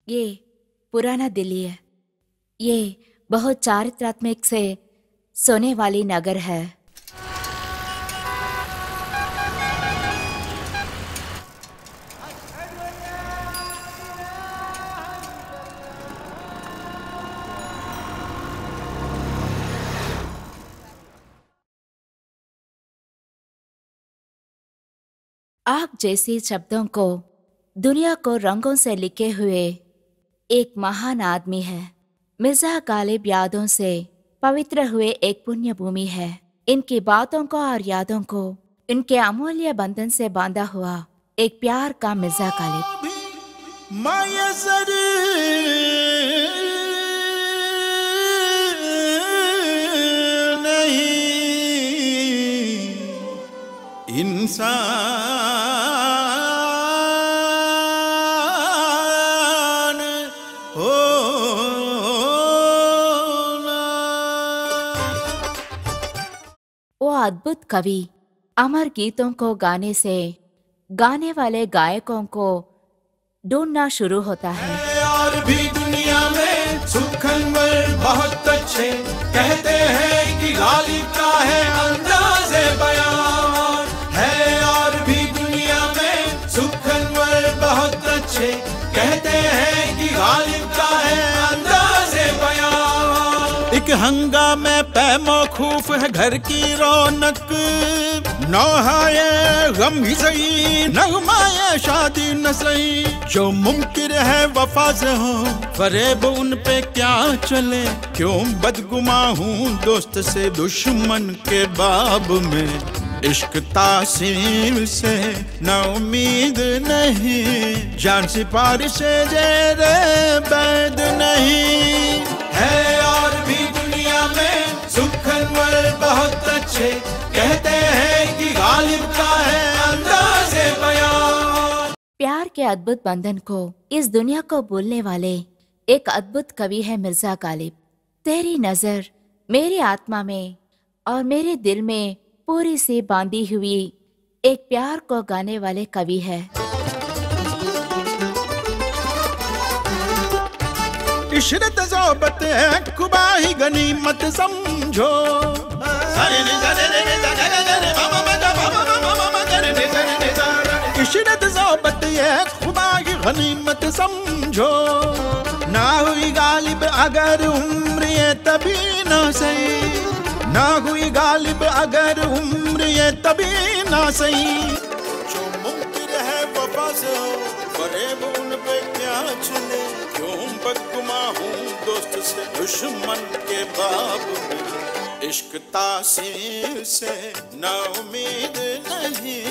ये पुराना दिल्ली है। ये बहुत चारित्रात्मक से सोने वाली नगर है। आप जैसे शब्दों को दुनिया को रंगों से लिखे हुए एक महान आदमी है। मिर्जा गालिब यादों से पवित्र हुए एक पुण्य भूमि है। इनकी बातों को और यादों को इनके अमूल्य बंधन से बांधा हुआ एक प्यार का मिर्जा गालिब। इंसान होना। वो अद्भुत कवि अमर गीतों को गाने से गाने वाले गायकों को ढूंढना शुरू होता है। और भी दुनिया में सुखनवर बहुत अच्छे कहते हैं कि गालिब का है अंदाज़े बयान है। और भी दुनिया में सुखनवर बहुत अच्छे कहते हैं कि गालिब का है अंदाज़े बयान। एक हंगामे पे मौखूफ है घर की रौनक, नौहाए गम ही सही नगमाए शादी न सही। जो मुमकिन है वफा से हो फरेब उन पे क्या चले। क्यों बदगुमा हूँ दोस्त से दुश्मन के बाब में। इश्क तासीर से न उम्मीद नहीं, जान सिपारी से जेरे बैद नहीं है। और भी दुनिया में सुखनवर बहुत अच्छे कहते हैं कि गालिब का है अंदाज़े बयान। प्यार के अद्भुत बंधन को इस दुनिया को बोलने वाले एक अद्भुत कवि है मिर्जा गालिब। तेरी नजर मेरी आत्मा में और मेरे दिल में पूरी से बांधी हुई एक प्यार को गाने वाले कवि है। इशरत ज़ोबत है खुबाही गनीमत समझो। इशरत ज़ोबत है खुबाही गनीमत समझो। ना हुई गालिब अगर उम्र ये तभी ना सही। ना हुई गालिब अगर उम्र ये तभी ना सही। जो मुमकिन है वफा से हो फरेब उन पे क्या चले। क्यों बदगुमा हूँ दोस्त से दुश्मन के बाब में। इश्क तासीर से न उम्मीद नहीं,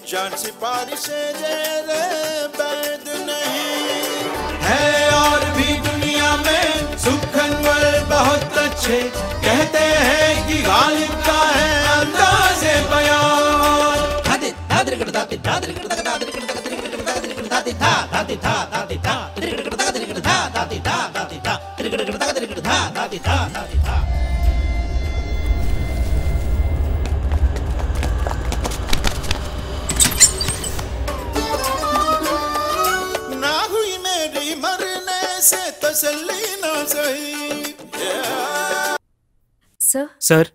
जान सिपारी से जेरे बैद नहीं है। और भी दुनिया में सुखनवर बहुत अच्छे कहते हैं कि गालिब का है अंदाज़े बयान। ना हुई मेरी मरने से तसल्ली ना सही। सर,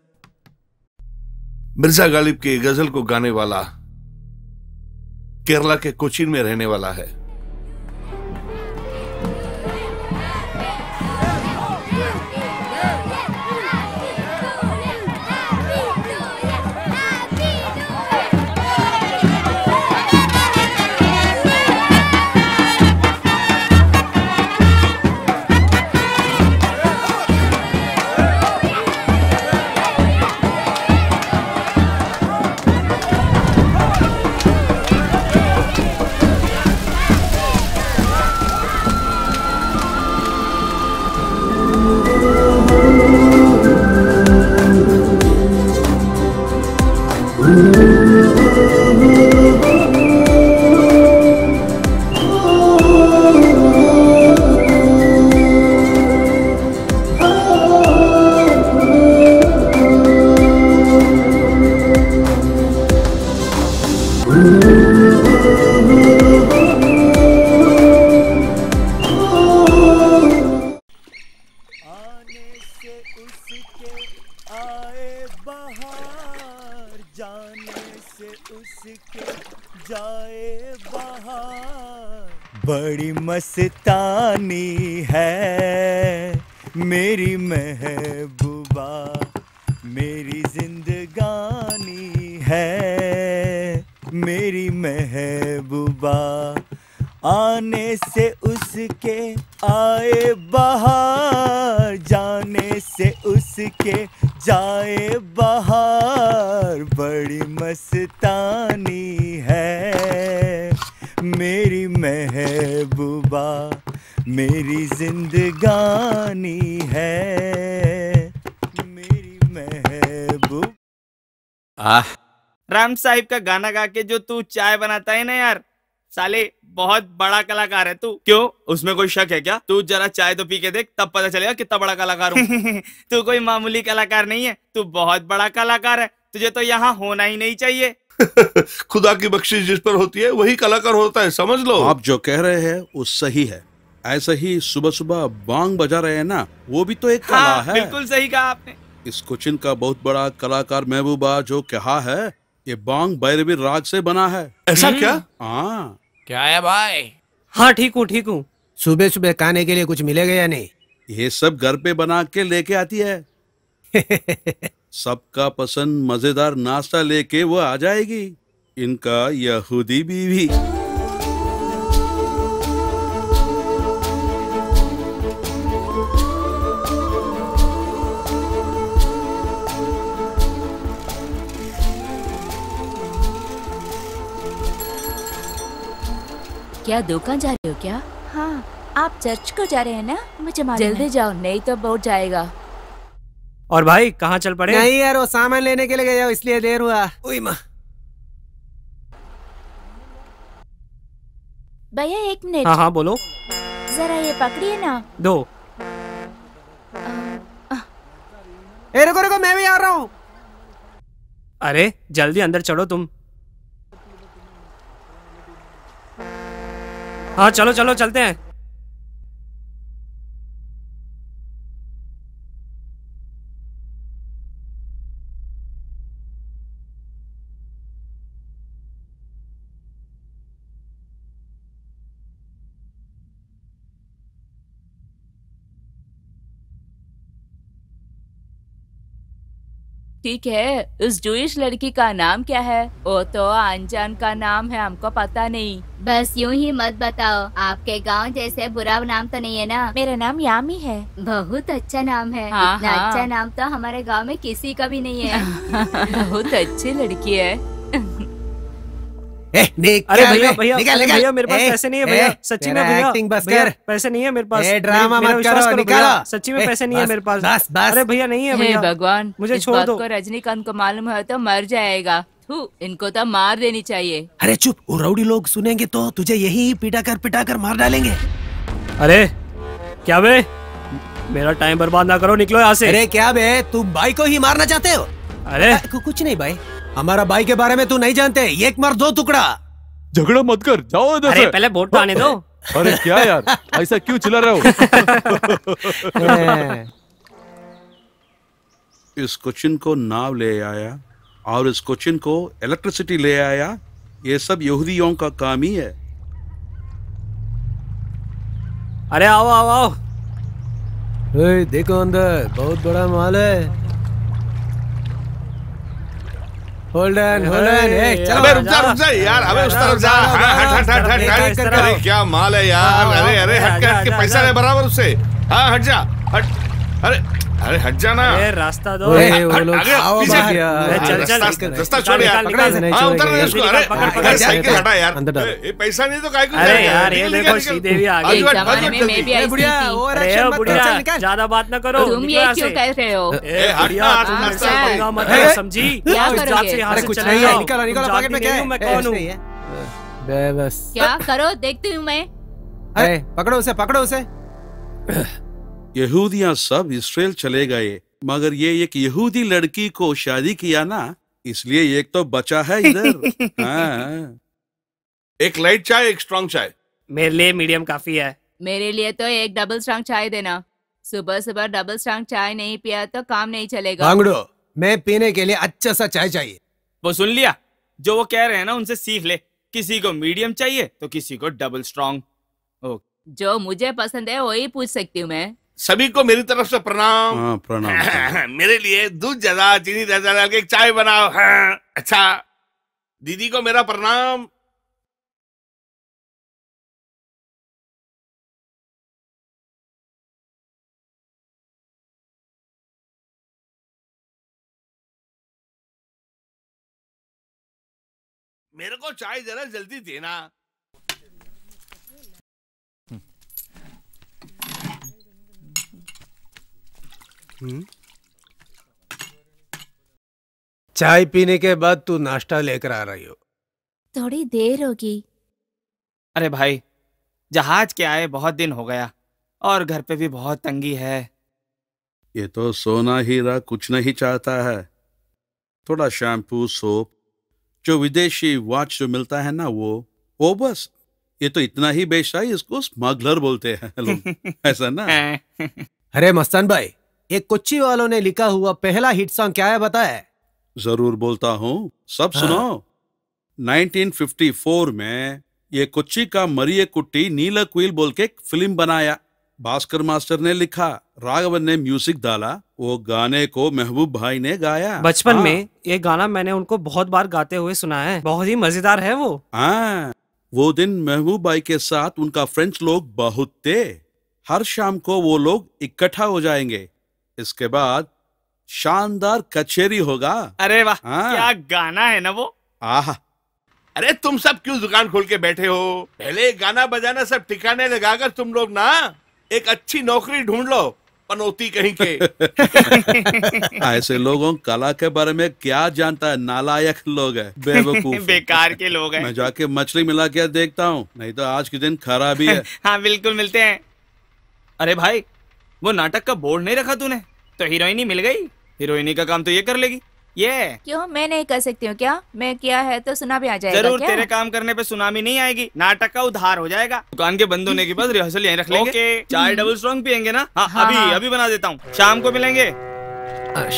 मिर्जा गालिब की गजल को गाने वाला केरला के कोचीन में रहने वाला है। उसके जाए बहार। बड़ी मस्तानी है मेरी महबूबा, मेरी जिंदगानी है मेरी महबूबा। आने से उसके आए बहार, जाने से उसके जाए बहार। बड़ी मस्तानी है मेरी महबूबा, मेरी जिंदगानी है मेरी महबूब। राम साहिब का गाना गा के जो तू चाय बनाता है ना यार, साले बहुत बड़ा कलाकार है तू। क्यों, उसमें कोई शक है क्या? तू जरा चाय तो पी के देख, तब पता चलेगा कितना बड़ा कलाकार हूँ। तू कोई मामूली कलाकार नहीं है, तू बहुत बड़ा कलाकार है। तुझे तो यहाँ होना ही नहीं चाहिए। खुदा की बख्शिश जिस पर होती है वही कलाकार होता है, समझ लो। आप जो कह रहे हैं वो सही है। ऐसा ही सुबह सुबह बांग बजा रहे हैं ना, वो भी तो एक कला है। बिल्कुल सही कहा आपने। इस कोचिन का बहुत बड़ा कलाकार महबूबा जो कहा है, ये बांग भैरवी राग से बना है। ऐसा क्या? हाँ। क्या है भाई? हाँ ठीक हूँ। सुबह सुबह खाने के लिए कुछ मिलेगा या नहीं? ये सब घर पे बना के लेके आती है। सबका पसंद मजेदार नाश्ता लेके वो आ जाएगी, इनका यहूदी बीवी। क्या दुकान जा रहे हो क्या? हाँ। आप चर्च को जा रहे हैं ना? मुझे मालूम है। जल्दी जाओ नहीं तो बहुत जाएगा। और भाई कहाँ चल पड़े? नहीं यार, वो सामान लेने के लिए गया इसलिए देर हुआ। ओए माँ। भैया एक मिनट। हाँ बोलो। जरा ये पकड़िए ना। दो। रुको मैं भी आ रहा हूँ। अरे जल्दी अंदर चलो तुम। हाँ चलो चलते हैं। ठीक है, उस जूइश लड़की का नाम क्या है? वो तो अनजान का नाम है, हमको पता नहीं। बस यूं ही मत बताओ, आपके गांव जैसे बुरा नाम तो नहीं है ना? मेरा नाम यामी है। बहुत अच्छा नाम है। हाँ, इतना हाँ। अच्छा नाम तो हमारे गांव में किसी का भी नहीं है। बहुत अच्छी लड़की है। अरे भैया मेरे पास पैसे नहीं है भैया, सच्ची में भैया। भैया पैसे नहीं है मेरे पास। ड्रामा मत करो, निकालो। सच्ची में पैसे नहीं है मेरे पास। बस। अरे भैया नहीं है हे भैया, भगवान, मुझे इस छोड़ बात दो। को रजनीकांत को मालूम है तो मर जाएगा। इनको तो मार देनी चाहिए। अरे चुप, वो रउडी लोग सुनेंगे तो तुझे यही पिटा कर मार डालेंगे। अरे क्या बे, मेरा टाइम बर्बाद ना करो, निकलो यहाँ से। अरे क्या बे, तुम भाई को ही मारना चाहते हो? अरे कुछ नहीं भाई, हमारा भाई के बारे में तू नहीं जानते। एक मार दो टुकड़ा। झगड़ा मत कर, जाओ इधर से। अरे पहले वोट तो आने दो। अरे क्या यार, ऐसा क्यों चिल्ला रहे हो? इस कोचिन को नाव ले आया और इस कोचिन को इलेक्ट्रिसिटी ले आया, ये सब यहूदियों का काम ही है। अरे आओ। देखो अंदर बहुत बड़ा माल है। Hold on. अबे रुक जा यार, अबे उस तरफ जा। हट। अरे क्या माल है यार। अरे हट के पैसा ले बराबर उससे। हाँ हट जा, हट। अरे हट जाना। रास्ता दो। रास्ता छोड़ यार। उतर उसको। अरे साइकिल हटा यार। ये पैसा नहीं तो काय को। अरे यार ये देखो श्रीदेवी आ गई। जमाने में मैं भी आई थी। अरे बुढ़िया ज्यादा बात ना करो। तुम ये क्यों कह रहे हो? बुढ़िया समझी? क्या करोगे? कुछ नहीं है, निकालो पॉकेट में क्या है? मैं कौन हूँ? बस क्या करो, देखती हूँ मैं। अरे पकड़ो उसे। यहूदियां सब इस्राएल चले गए, मगर ये एक यहूदी लड़की को शादी किया ना, इसलिए एक तो बचा है इधर। हाँ। एक लाइट चाय, एक स्ट्रॉन्ग चाय। मेरे लिए मीडियम काफी है। मेरे लिए तो एक डबल स्ट्रॉन्ग चाय देना। सुबह डबल स्ट्रॉन्ग चाय नहीं पिया तो काम नहीं चलेगा। भांगड़ो, मैं पीने के लिए अच्छा सा चाय चाहिए। वो सुन लिया, जो वो कह रहे हैं ना उनसे सीख ले। किसी को मीडियम चाहिए तो किसी को डबल स्ट्रॉन्ग। जो मुझे पसंद है वही पूछ सकती हूँ मैं। सभी को मेरी तरफ से प्रणाम। हाँ, प्रणाम। मेरे लिए दूध ज्यादा चीनी ज्यादा डाल के एक चाय बनाओ। हाँ, अच्छा दीदी को मेरा प्रणाम। मेरे को चाय जरा जल्दी देना। चाय पीने के बाद तू नाश्ता लेकर आ रही हो? थोड़ी देर होगी। अरे भाई, जहाज के आए बहुत दिन हो गया और घर पे भी बहुत तंगी है। ये तो सोना हीरा कुछ नहीं चाहता है। थोड़ा शैम्पू, सोप, जो विदेशी वॉच जो मिलता है ना वो बस। ये तो इतना ही बेचता है, इसको स्मगलर बोलते हैं लोग, ऐसा ना। अरे मस्तान भाई, ये कोच्चि वालों ने लिखा हुआ पहला हिट सॉन्ग क्या है बताए? जरूर बोलता हूँ, सब सुनो। 1954 में ये कोच्चि का मरिये कुट्टी नीला कुइल बोल के एक फिल्म बनाया। भास्कर मास्टर ने लिखा, राघवन ने म्यूजिक डाला। वो गाने को महबूब भाई ने गाया। बचपन में ये गाना मैंने उनको बहुत बार गाते हुए सुना है। बहुत ही मजेदार है वो। हाँ, वो दिन महबूब भाई के साथ उनका फ्रेंड्स लोग बहुत थे। हर शाम को वो लोग इकट्ठा हो जाएंगे। इसके बाद शानदार कचेरी होगा। अरे वाह, क्या गाना है ना वो। आह, अरे तुम सब क्यों दुकान खोल के बैठे हो? पहले गाना बजाना सब ठिकाने लगाकर तुम लोग ना एक अच्छी नौकरी ढूंढ लो, पनौती कहीं के। ऐसे लोगों कला के बारे में क्या जानता है, नालायक लोग है, बेवकूफ। बेकार के लोग हैं। मैं जाके मछली मिला के देखता हूँ, नहीं तो आज के दिन खराब ही है। हाँ बिल्कुल, मिलते हैं। अरे भाई, वो नाटक का बोर्ड नहीं रखा तूने? तो हीरोइनी मिल गई। हीरोइनी का काम तो ये कर लेगी। ये क्यों, मैं नहीं कर सकती हूँ क्या? मैं किया है तो सुनामी आ जाएगा। जरूर क्या? तेरे काम करने पे सुनामी नहीं आएगी, नाटक का उद्धार हो जाएगा। दुकान के बंद होने के बाद रिहर्सल यहीं रख लेंगे। चाय डबल स्ट्रॉन्ग पियेंगे ना? हाँ, अभी बना देता हूँ। शाम को मिलेंगे।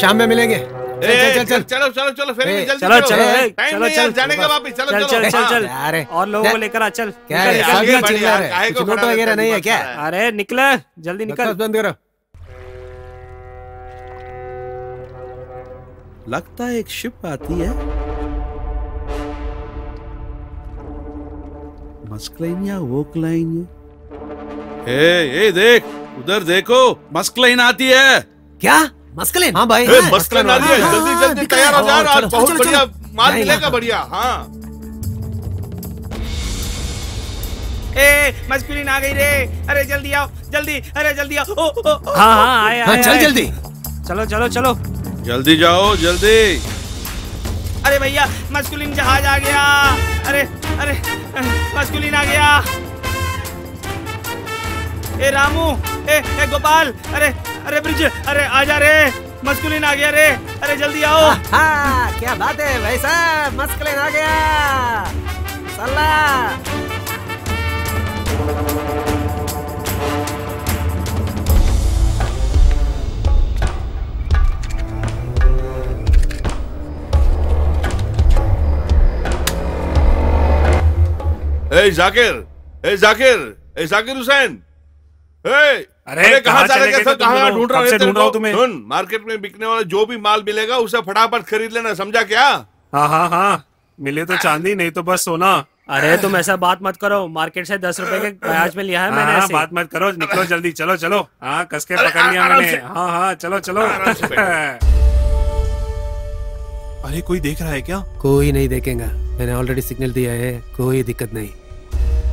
शाम में मिलेंगे। चल चलो चलो चलो, फिर जल्दी चलो चलो टाइम नहीं है जाने का वापस। चलो चल चलो चल चल चल, और लोगों को लेकर आ। चल क्या है, कुछ नोट वगैरह नहीं है क्या? अरे निकल, जल्दी निकल। बंद करो। लगता है एक शिप आती है। मस्कलाइन या वोकलाइन। ए देख, उधर देखो, मस्कलाइन आती है। क्या मस्कलाइन? हाँ भाई, मस्कलाइन आती है। जल्दी जल्दी तैयार हो जाओ, आज बहुत बढ़िया माल मिलेगा। बढ़िया। हाँ मस्कुलिन आ गई रे। अरे जल्दी आओ, जल्दी। अरे जल्दी आओ। हाँ आए। चल जल्दी। चलो चलो चलो, जल्दी जाओ, जल्दी। अरे भैया, मस्कुलिन जहाज आ गया। अरे अरे मस्कुलिन आ गया। ए रामू, ए गोपाल, अरे ब्रिज, अरे आजा रे, मस्कुलिन आ गया रे। अरे जल्दी आओ। क्या बात है भाई साहब, मस्कुलिन आ गया। सल्ला। जाकिर हुसैन। अरे कहाँ चले गए? कहाँ ढूंढ रहा हूँ तुम्हें। सुन, मार्केट में बिकने वाला जो भी माल मिलेगा उसे फटाफट खरीद लेना, समझा क्या? हाँ, मिले तो चांदी, नहीं तो बस सोना। अरे तुम ऐसा बात मत करो, मार्केट से 10 रुपए के ब्याज में लिया है मैंने। हाँ, बात मत करो, निकलो जल्दी। चलो चलो, हाँ कस के पकड़ लिया मैंने। हाँ चलो चलो। अरे कोई देख रहा है क्या? कोई नहीं देखेगा, मैंने ऑलरेडी सिग्नल दिया है, कोई दिक्कत नहीं।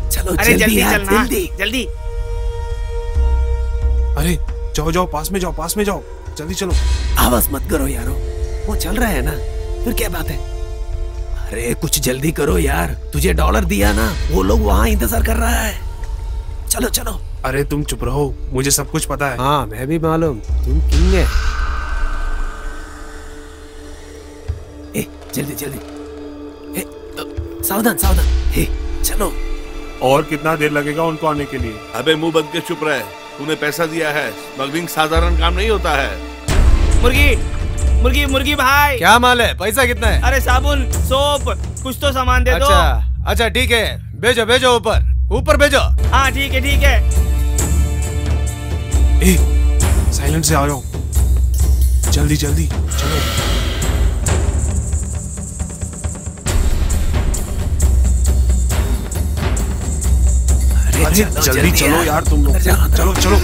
चलो जल्दी जल्दी। अरे जाओ, पास में जाओ, जल्दी चलो। आवाज मत करो यारो, वो चल रहा है ना, फिर क्या बात है? अरे कुछ जल्दी करो यार, तुझे डॉलर दिया ना, वो लोग वहाँ इंतजार कर रहा है। चलो चलो। अरे तुम चुप रहो, मुझे सब कुछ पता है। हाँ मैं भी मालूम, तुम किंग है। जल्दी। सावधान। चलो। और कितना देर लगेगा उनको आने के लिए? अबे मुंह बंद के चुप रहे, तूने पैसा दिया है। स्मगलिंग साधारण काम नहीं होता है। मुर्गी मुर्गी मुर्गी भाई। क्या माल है? पैसा कितना है? अरे साबुन, सोप, कुछ तो सामान दे दो। अच्छा ठीक है, भेजो भेजो, ऊपर भेजो। हाँ ठीक है ठीक है। साइलेंट से आ जाओ, जल्दी जल्दी चलो। अरे जल्दी चलो यार तुम लोग, चलो चलो।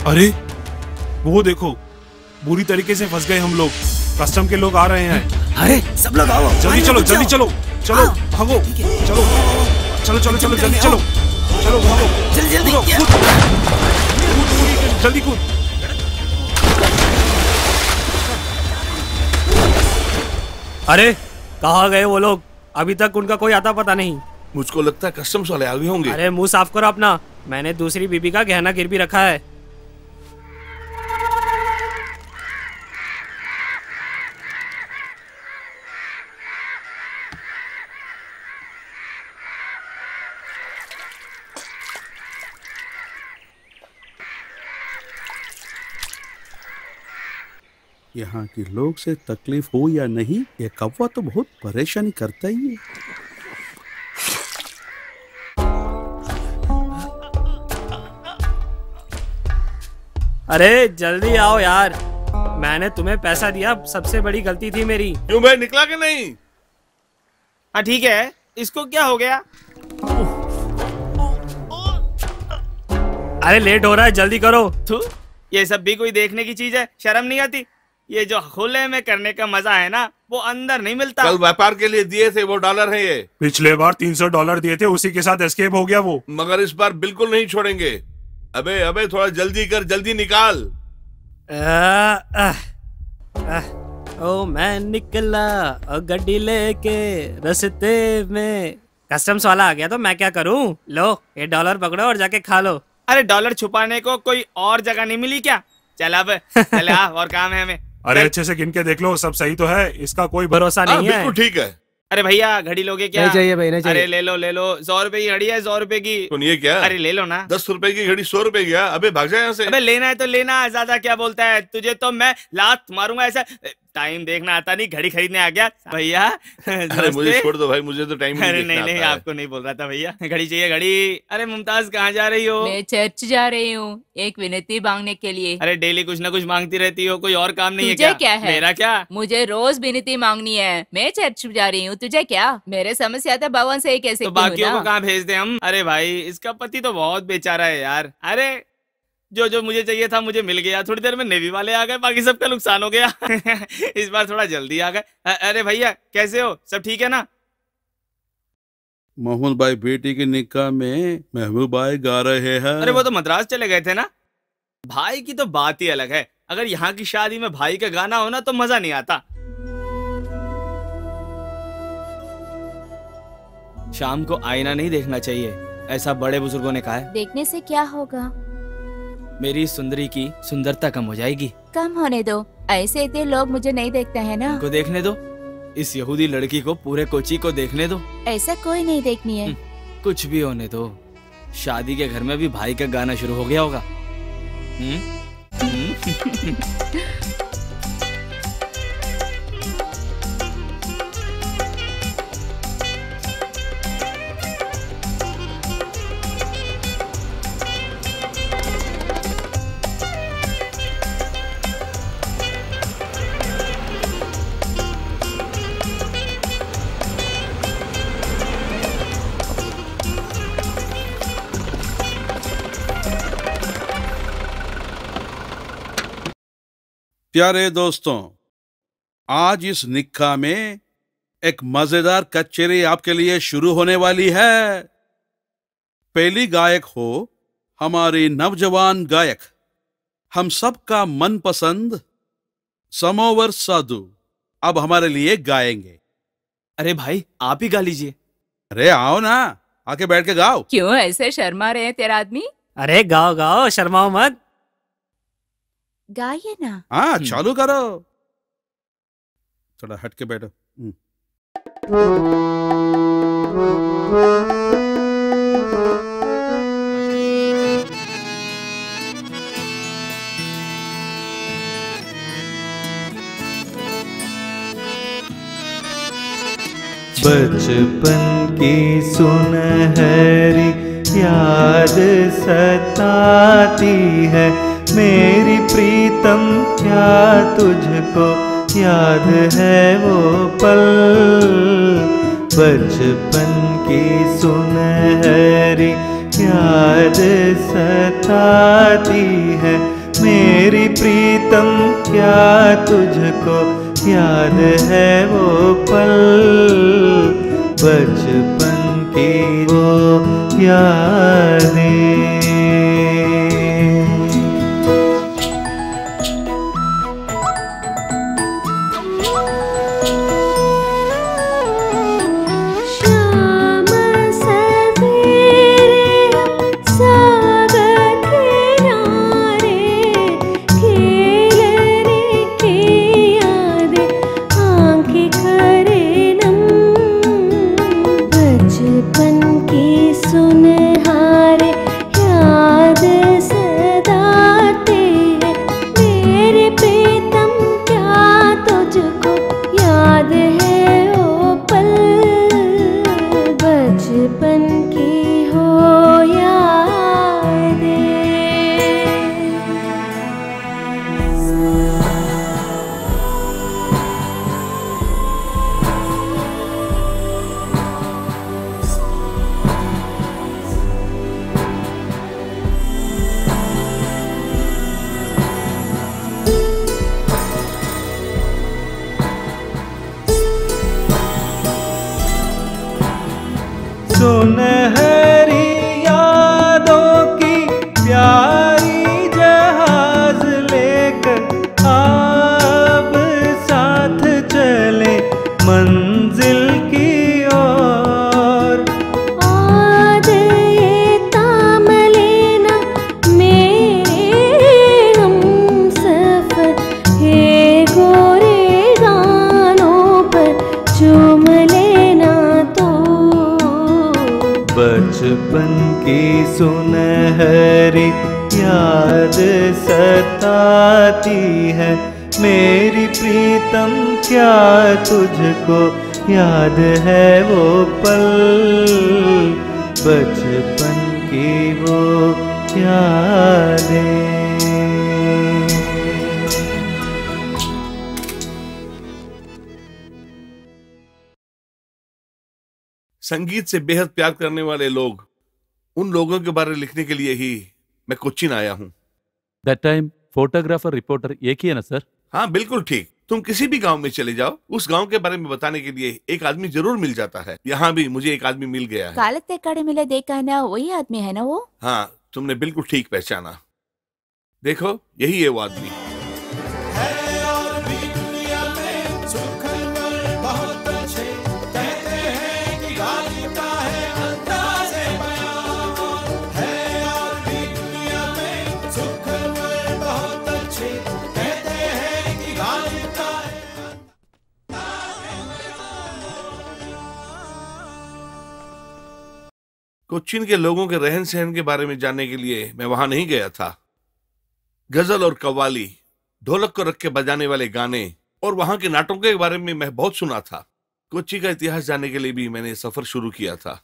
अरे वो देखो, बुरी तरीके से फंस गए हम लोग। कस्टम के लोग आ रहे हैं। अरे सब लोग आओ, जल्दी चलो जल्दी चलो, चलो भागो, चलो चलो चलो चलो जल्दी चलो, चलो भागो, जल्दी जल्दी जल्दी कूद। अरे कहाँ गए वो लोग? अभी तक उनका कोई आता पता नहीं। मुझको लगता है कस्टम्स वाले आ गए होंगे। अरे मुंह साफ करो अपना, मैंने दूसरी बीबी का गहना गिरवी रखा है। यहाँ के लोग से तकलीफ हो या नहीं, ये कौवा तो बहुत परेशानी करता ही है। अरे जल्दी आओ यार, मैंने तुम्हें पैसा दिया, सबसे बड़ी गलती थी मेरी। क्यों भाई, निकला कि नहीं? हाँ ठीक है, इसको क्या हो गया? अरे लेट हो रहा है, जल्दी करो। ये सब भी कोई देखने की चीज है? शर्म नहीं आती? ये जो खुले में करने का मजा है ना, वो अंदर नहीं मिलता। कल व्यापार के लिए दिए थे वो डॉलर है ये। पिछले बार $300 दिए थे, उसी के साथ एस्केप हो गया वो। मगर इस बार बिल्कुल नहीं छोड़ेंगे। अबे अबे थोड़ा जल्दी कर, जल्दी निकाल। ओ मैं निकला गड्डी लेके रस्ते में, कस्टम्स वाला आ गया तो मैं क्या करूं? लो ये डॉलर पकड़ो और जाके खा लो। अरे डॉलर छुपाने को कोई और जगह नहीं मिली क्या? चल अब चल, और काम है हमें। अरे अच्छे से गिन के देख लो, सब सही तो है, इसका कोई भरोसा नहीं है। बिल्कुल ठीक है। अरे भैया घड़ी लोगे क्या? नहीं चाहिए भाई, नहीं चाहिए। अरे ले लो 100 रुपए की घड़ी है, 100 रुपए की। सुनिए क्या? अरे ले लो ना। 10 रुपए की घड़ी 100 रुपए गया। अबे भाग जा यहाँ से। अबे लेना है तो लेना, ज्यादा क्या बोलता है? तुझे तो मैं लात मारूंगा ऐसा। टाइम देखना आता नहीं, घड़ी खरीदने आ गया भैया। अरे मुझे छोड़ दो भाई, मुझे तो टाइम अरे नहीं आपको नहीं बोल रहा था भैया, घड़ी चाहिए घड़ी। अरे मुमताज कहाँ जा रही हो? मैं चर्च जा रही हूँ, एक विनती मांगने के लिए। अरे डेली कुछ ना कुछ मांगती रहती हो, कोई और काम नहीं है तुझे क्या है? मेरा क्या? मुझे रोज विनती मांगनी है। मैं चर्च जा रही हूँ, तुझे क्या? मेरे समस्या तो भवन से ही कैसे तो बाकियों को कहाँ भेज दे हम? अरे भाई इसका पति तो बहुत बेचारा है यार। अरे जो मुझे चाहिए था मुझे मिल गया, थोड़ी देर में नेवी वाले आ गए, बाकी सबका नुकसान हो गया। इस बार थोड़ा जल्दी आ गए। अरे भैया कैसे हो, सब ठीक है ना? मोहम्मद भाई बेटी के निकाह में महबूब भाई गा रहे हैं। अरे वो तो मद्रास चले गए थे ना। भाई की तो बात ही अलग है। अगर यहाँ की शादी में भाई का गाना हो ना तो मजा नहीं आता। शाम को आईना नहीं देखना चाहिए, ऐसा बड़े बुजुर्गों ने कहा है। देखने से क्या होगा? मेरी सुंदरी की सुंदरता कम हो जाएगी। कम होने दो, ऐसे इतने लोग मुझे नहीं देखते हैं ना। को देखने दो, इस यहूदी लड़की को, पूरे कोची को देखने दो। ऐसा कोई नहीं देखनी है। कुछ भी होने दो, शादी के घर में भी भाई का गाना शुरू हो गया होगा। प्यारे दोस्तों, आज इस निक्का में एक मजेदार कचेरी आपके लिए शुरू होने वाली है। पहली गायक हो हमारी नौजवान गायक, हम सबका मनपसंद समोवर साधु अब हमारे लिए गाएंगे। अरे भाई आप ही गा लीजिए। अरे आओ ना, आके बैठ के गाओ। क्यों ऐसे शर्मा रहे हैं तेरा आदमी? अरे गाओ गाओ, शर्माओ मत। गाइए ना। हाँ चालू करो, थोड़ा हट के बैठो। बचपन की सुनहरी याद सताती है मेरी प्रीतम, क्या तुझको याद है वो पल। बचपन की सुनहरी याद सताती है मेरी प्रीतम, क्या तुझको याद है वो पल। बचपन की वो यादें। सुनहरी यादों की प्यारी जहाज लेकर अब साथ चले मंजिल की ओर। आज ये ताम लेना मेरे हमसफर, ये गोरे गानों पर चूम लेना तो। बचपन की सुनहरी याद सताती है मेरी प्रीतम, क्या तुझको याद है वो पल। बचपन की वो यादें। संगीत से बेहद प्यार करने वाले लोग, उन लोगों के बारे में लिखने के लिए ही मैं कोच्चिन आया हूँ। दैट टाइम फोटोग्राफर रिपोर्टर एक ही है ना सर? हाँ बिल्कुल ठीक। तुम किसी भी गांव में चले जाओ, उस गांव के बारे में बताने के लिए एक आदमी जरूर मिल जाता है। यहाँ भी मुझे एक आदमी मिल गया है। कालते कड़े मिले देखा है ना, वही आदमी है ना वो? हाँ तुमने बिल्कुल ठीक पहचाना। देखो यही है वो आदमी। कोच्चिन के लोगों के रहन सहन के बारे में जानने के लिए मैं वहां नहीं गया था। गजल और कव्वाली, ढोलक को रख के बजाने वाले गाने और वहां के नाटकों के बारे में मैं बहुत सुना था। कोच्चि का इतिहास जानने के लिए भी मैंने सफर शुरू किया था।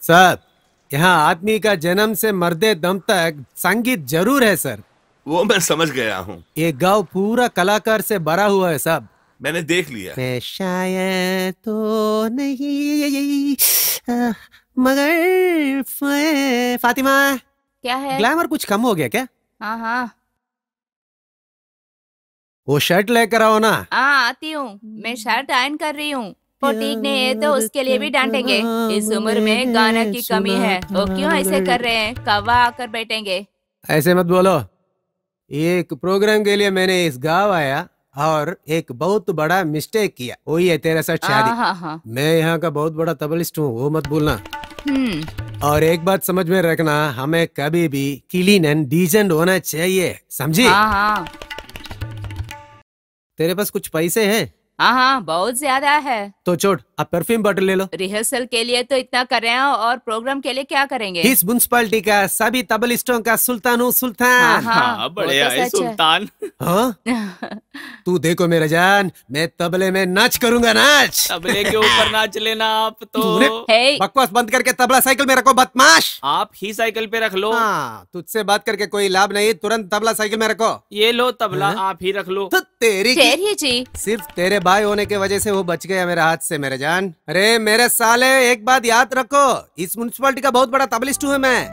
सर यहाँ आदमी का जन्म से मरदे दम तक संगीत जरूर है सर। वो मैं समझ गया हूँ। ये गांव पूरा कलाकार से भरा हुआ है साहब। मैंने देख लिया। मैं शायद तो नहीं मगर फातिमा, क्या है? ग्लैमर कुछ कम हो गया क्या? हाँ हाँ वो शर्ट लेकर आओ ना। हाँ आती हूँ, मैं शर्ट आयरन कर रही हूँ। वो ठीक नहीं है तो उसके लिए भी डांटेंगे। इस उम्र में गाना की कमी है, वो क्यों ऐसे कर रहे हैं? कवा आकर बैठेंगे। ऐसे मत बोलो। एक प्रोग्राम के लिए मैंने इस गांव आया और एक बहुत बड़ा मिस्टेक किया, वही है तेरे साथ शादी। हाँ। मैं यहाँ का बहुत बड़ा तबलिस्ट हूँ, वो मत भूलना। और एक बात समझ में रखना, हमें कभी भी क्लीन एंड डिसेंट होना चाहिए, समझी? हाँ। तेरे पास कुछ पैसे हैं? हाँ बहुत ज्यादा है। तो छोड़, अब परफ्यूम बॉटल ले लो। रिहर्सल के लिए तो इतना कर रहे हैं और प्रोग्राम के लिए क्या करेंगे? इस म्युनिसिपालिटी का सभी तबलिस्टों का सुल्तान हूँ, सुल्तान। हाँ बढ़िया है सुल्तान। हाँ तू देखो मेरा जान, मैं तबले में नाच करूंगा, नाच। तबले के ऊपर नाच लेना आप तो। बकवास बंद करके तबला साइकिल में रखो, बदमाश। आप ही साइकिल पे रख लो। हाँ तुझसे बात करके कोई लाभ नहीं, तुरंत तबला साइकिल में रखो। ये लो तबला, आप ही रख लो। तो तेरी जी, सिर्फ तेरे भाई होने की वजह से वो बच गया मेरे हाथ से, मेरे जान। अरे मेरे साले, एक बात याद रखो, इस म्युनिसिपालिटी का बहुत बड़ा तबलिस्ट हूँ मैं।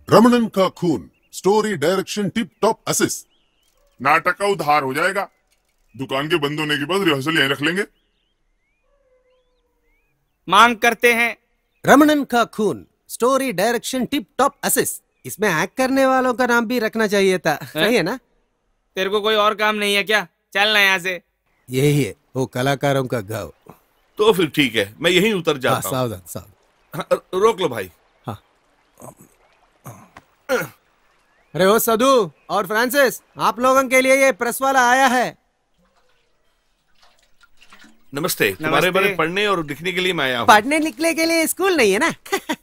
रमणन का खून, story direction tip top assist. नाटक का उधार हो जाएगा। दुकान के बंद होने के बाद रिहर्सल यहीं रख लेंगे। मांग करते हैं। रमणन का खून, story direction tip top assist. इसमें एक्ट करने वालों का नाम भी रखना चाहिए था। सही है ना? तेरे को कोई और काम नहीं है क्या? चलना यहाँ से। यही है वो कलाकारों का गाँव। तो फिर ठीक है, मैं यहीं उतर जाता हूँ। सावधान सावधान। हाँ, रोक लो भाई। हाँ। अरे ओ सदू और फ्रांसिस, आप लोगों के लिए ये प्रेस वाला आया है। नमस्ते। तुम्हारे बारे में पढ़ने और लिखने के लिए मैं आया हूँ। पढ़ने लिखने के लिए स्कूल नहीं है ना?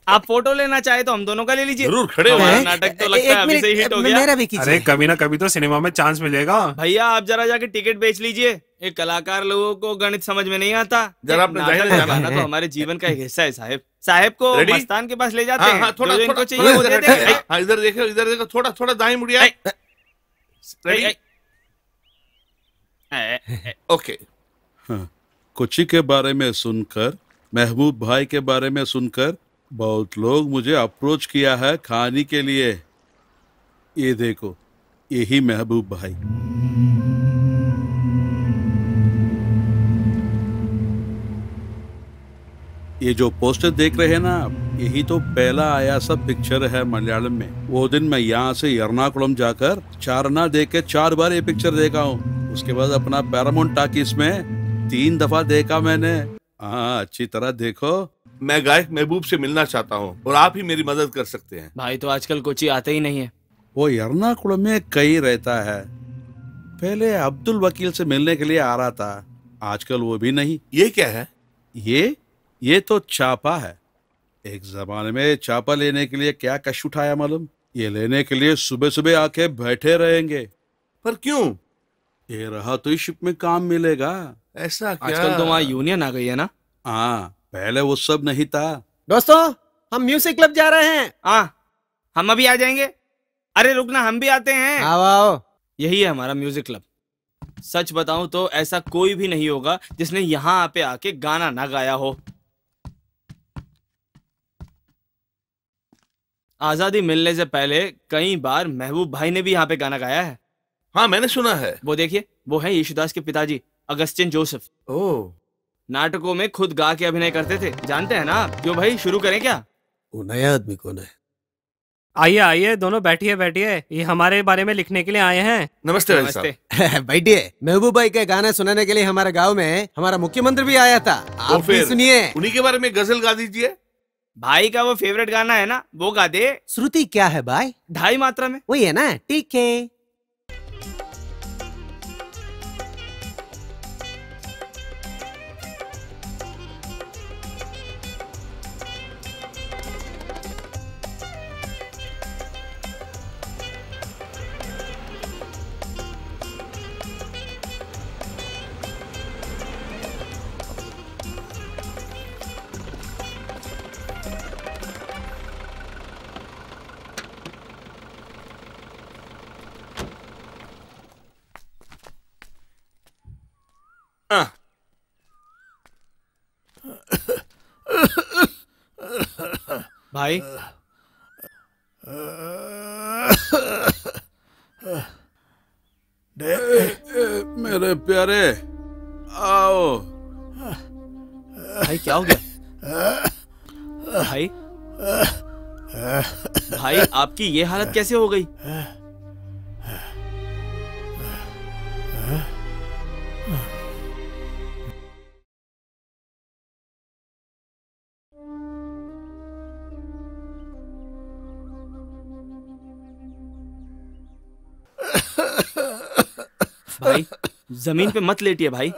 आप फोटो लेना चाहे तो हम दोनों का ले लीजिए। जरूर, खड़े हो। नाटक तो लगता है अभी से हिट हो गया। मेरा भी कीजिए। अरे कभी ना कभी तो सिनेमा में चांस मिलेगा। भैया आप जरा जाके टिकट बेच लीजिए। एक कलाकार लोगों को गणित समझ में नहीं आता। जरा अपने नाटक लगाना तो हमारे जीवन का एक हिस्सा है साहब। साहब को मस्तान के पास ले जाते हैं। थोड़ा इनको चाहिए वो दे देंगे। इधर देखो, इधर देखो, थोड़ा थोड़ा दाएं मुड़िया। ओके। कोची के बारे में सुनकर, महबूब भाई के बारे में सुनकर बहुत लोग मुझे अप्रोच किया है खाने के लिए। ये देखो, यही महबूब भाई। ये जो पोस्टर देख रहे हैं ना, यही तो पहला आया सब पिक्चर है मलयालम में। वो दिन मैं यहाँ से एर्नाकुलम जाकर चारना देख के 4 बार ये पिक्चर देखा हूँ। उसके बाद अपना पैरामाउंट टाकीज में 3 दफा देखा मैंने। हाँ अच्छी तरह देखो। मैं गायक महबूब से मिलना चाहता हूँ और आप ही मेरी मदद कर सकते हैं। भाई तो आजकल कोची आते ही नहीं है। वो एर्नाकुलम में कहीं रहता है। पहले अब्दुल वकील से मिलने के लिए आ रहा था, आजकल वो भी नहीं। ये क्या है? ये तो चापा है। एक जमाने में चापा लेने के लिए क्या कष्ट उठाया मालूम? ये लेने के लिए सुबह सुबह आके बैठे रहेंगे। पर क्यों? ये रहा तो इस शिप में काम मिलेगा। ऐसा क्या? आजकल तो वहाँ यूनियन आ गई है ना? हाँ, पहले वो सब नहीं था। दोस्तों, हम म्यूजिक क्लब जा रहे हैं। हाँ, हम अभी आ जाएंगे। अरे रुकना, हम भी आते हैं। आओ। यही है हमारा म्यूजिक क्लब। सच बताऊं तो ऐसा कोई भी नहीं होगा जिसने यहाँ पे आके गाना ना गाया हो। आजादी मिलने से पहले कई बार महबूब भाई ने भी यहाँ पे गाना गाया है। हाँ मैंने सुना है। वो देखिए, वो है यीशुदास के पिताजी अगस्टिन जोसेफ। ओह। नाटकों में खुद गा के अभिनय करते थे, जानते हैं ना? क्यों भाई, शुरू करें क्या? वो नया आदमी कौन है? आइए आइए, दोनों बैठिए बैठिए। ये हमारे बारे में लिखने के लिए आए हैं। नमस्ते। बैठिए। महबूब भाई के गाना सुनाने के लिए हमारे गांव में हमारा मुख्यमंत्री भी आया था। तो आप भी सुनिए। उन्हीं के बारे में गजल गा दीजिए। भाई का वो फेवरेट गाना है ना, वो गा दे। श्रुति क्या है भाई? 2.5 मात्रा में। वही है ना? ठीक है। भाई मेरे प्यारे आओ। भाई क्या हो गया? भाई भाई आपकी ये हालत कैसे हो गई? भाई जमीन पे मत लेटिए भाई।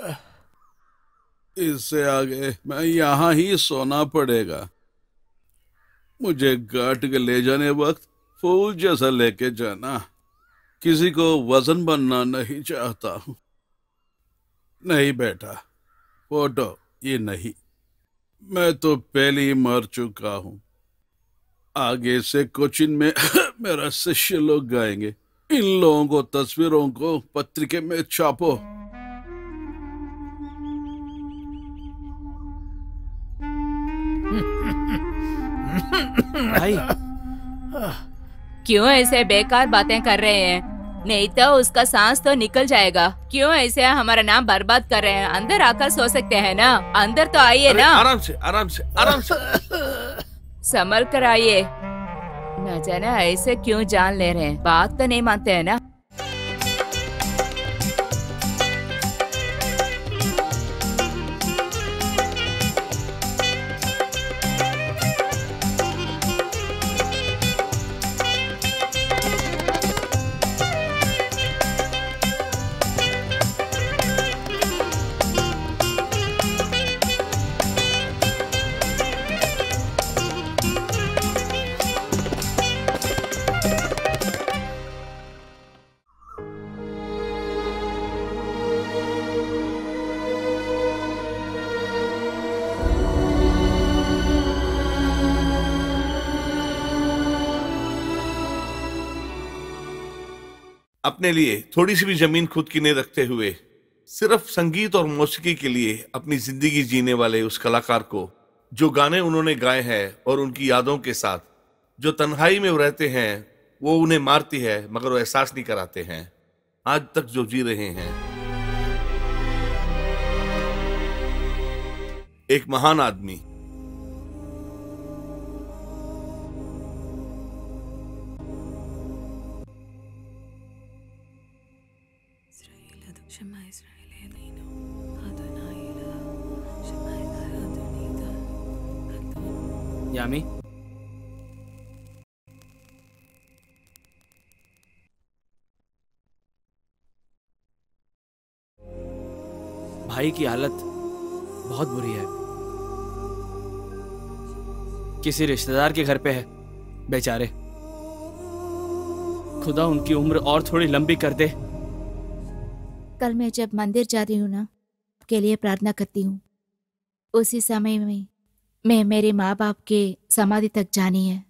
इससे आगे मैं यहाँ ही सोना पड़ेगा। मुझे घाट के ले जाने वक्त फूल जैसा लेके जाना। किसी को वजन बनना नहीं चाहता हूँ। नहीं बेटा, फोटो ये नहीं। मैं तो पहले ही मर चुका हूँ। आगे से कोचिन में मेरा शिष्य लोग गाएंगे। इन लोगों को तस्वीरों को पत्रिका में छापो। भाई क्यों ऐसे बेकार बातें कर रहे हैं? नहीं तो उसका सांस तो निकल जाएगा। क्यों ऐसे हमारा नाम बर्बाद कर रहे हैं? अंदर आकर सो सकते हैं ना? अंदर तो आइए ना। आराम से आराम से आराम से। संभल कर आइए। न जाने ऐसे क्यों जान ले रहे हैं। बात तो नहीं मानते हैं ना। अपने लिए थोड़ी सी भी जमीन खुद की नहीं रखते हुए सिर्फ संगीत और मौसीकी के लिए अपनी जिंदगी जीने वाले उस कलाकार को, जो गाने उन्होंने गाए हैं और उनकी यादों के साथ जो तन्हाई में वो रहते हैं, वो उन्हें मारती है मगर वो एहसास नहीं कराते हैं। आज तक जो जी रहे हैं। एक महान आदमी। यामी भाई की हालत बहुत बुरी है। किसी रिश्तेदार के घर पे है बेचारे। खुदा उनकी उम्र और थोड़ी लंबी कर दे। कल मैं जब मंदिर जाती हूँ ना, के लिए प्रार्थना करती हूँ, उसी समय में मैं मेरे माँ बाप के समाधि तक जानी है।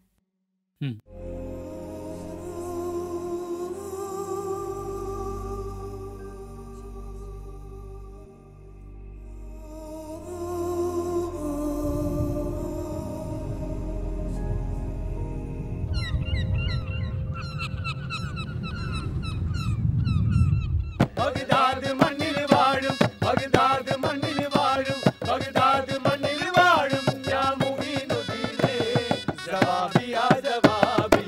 जवाबिया जवाबी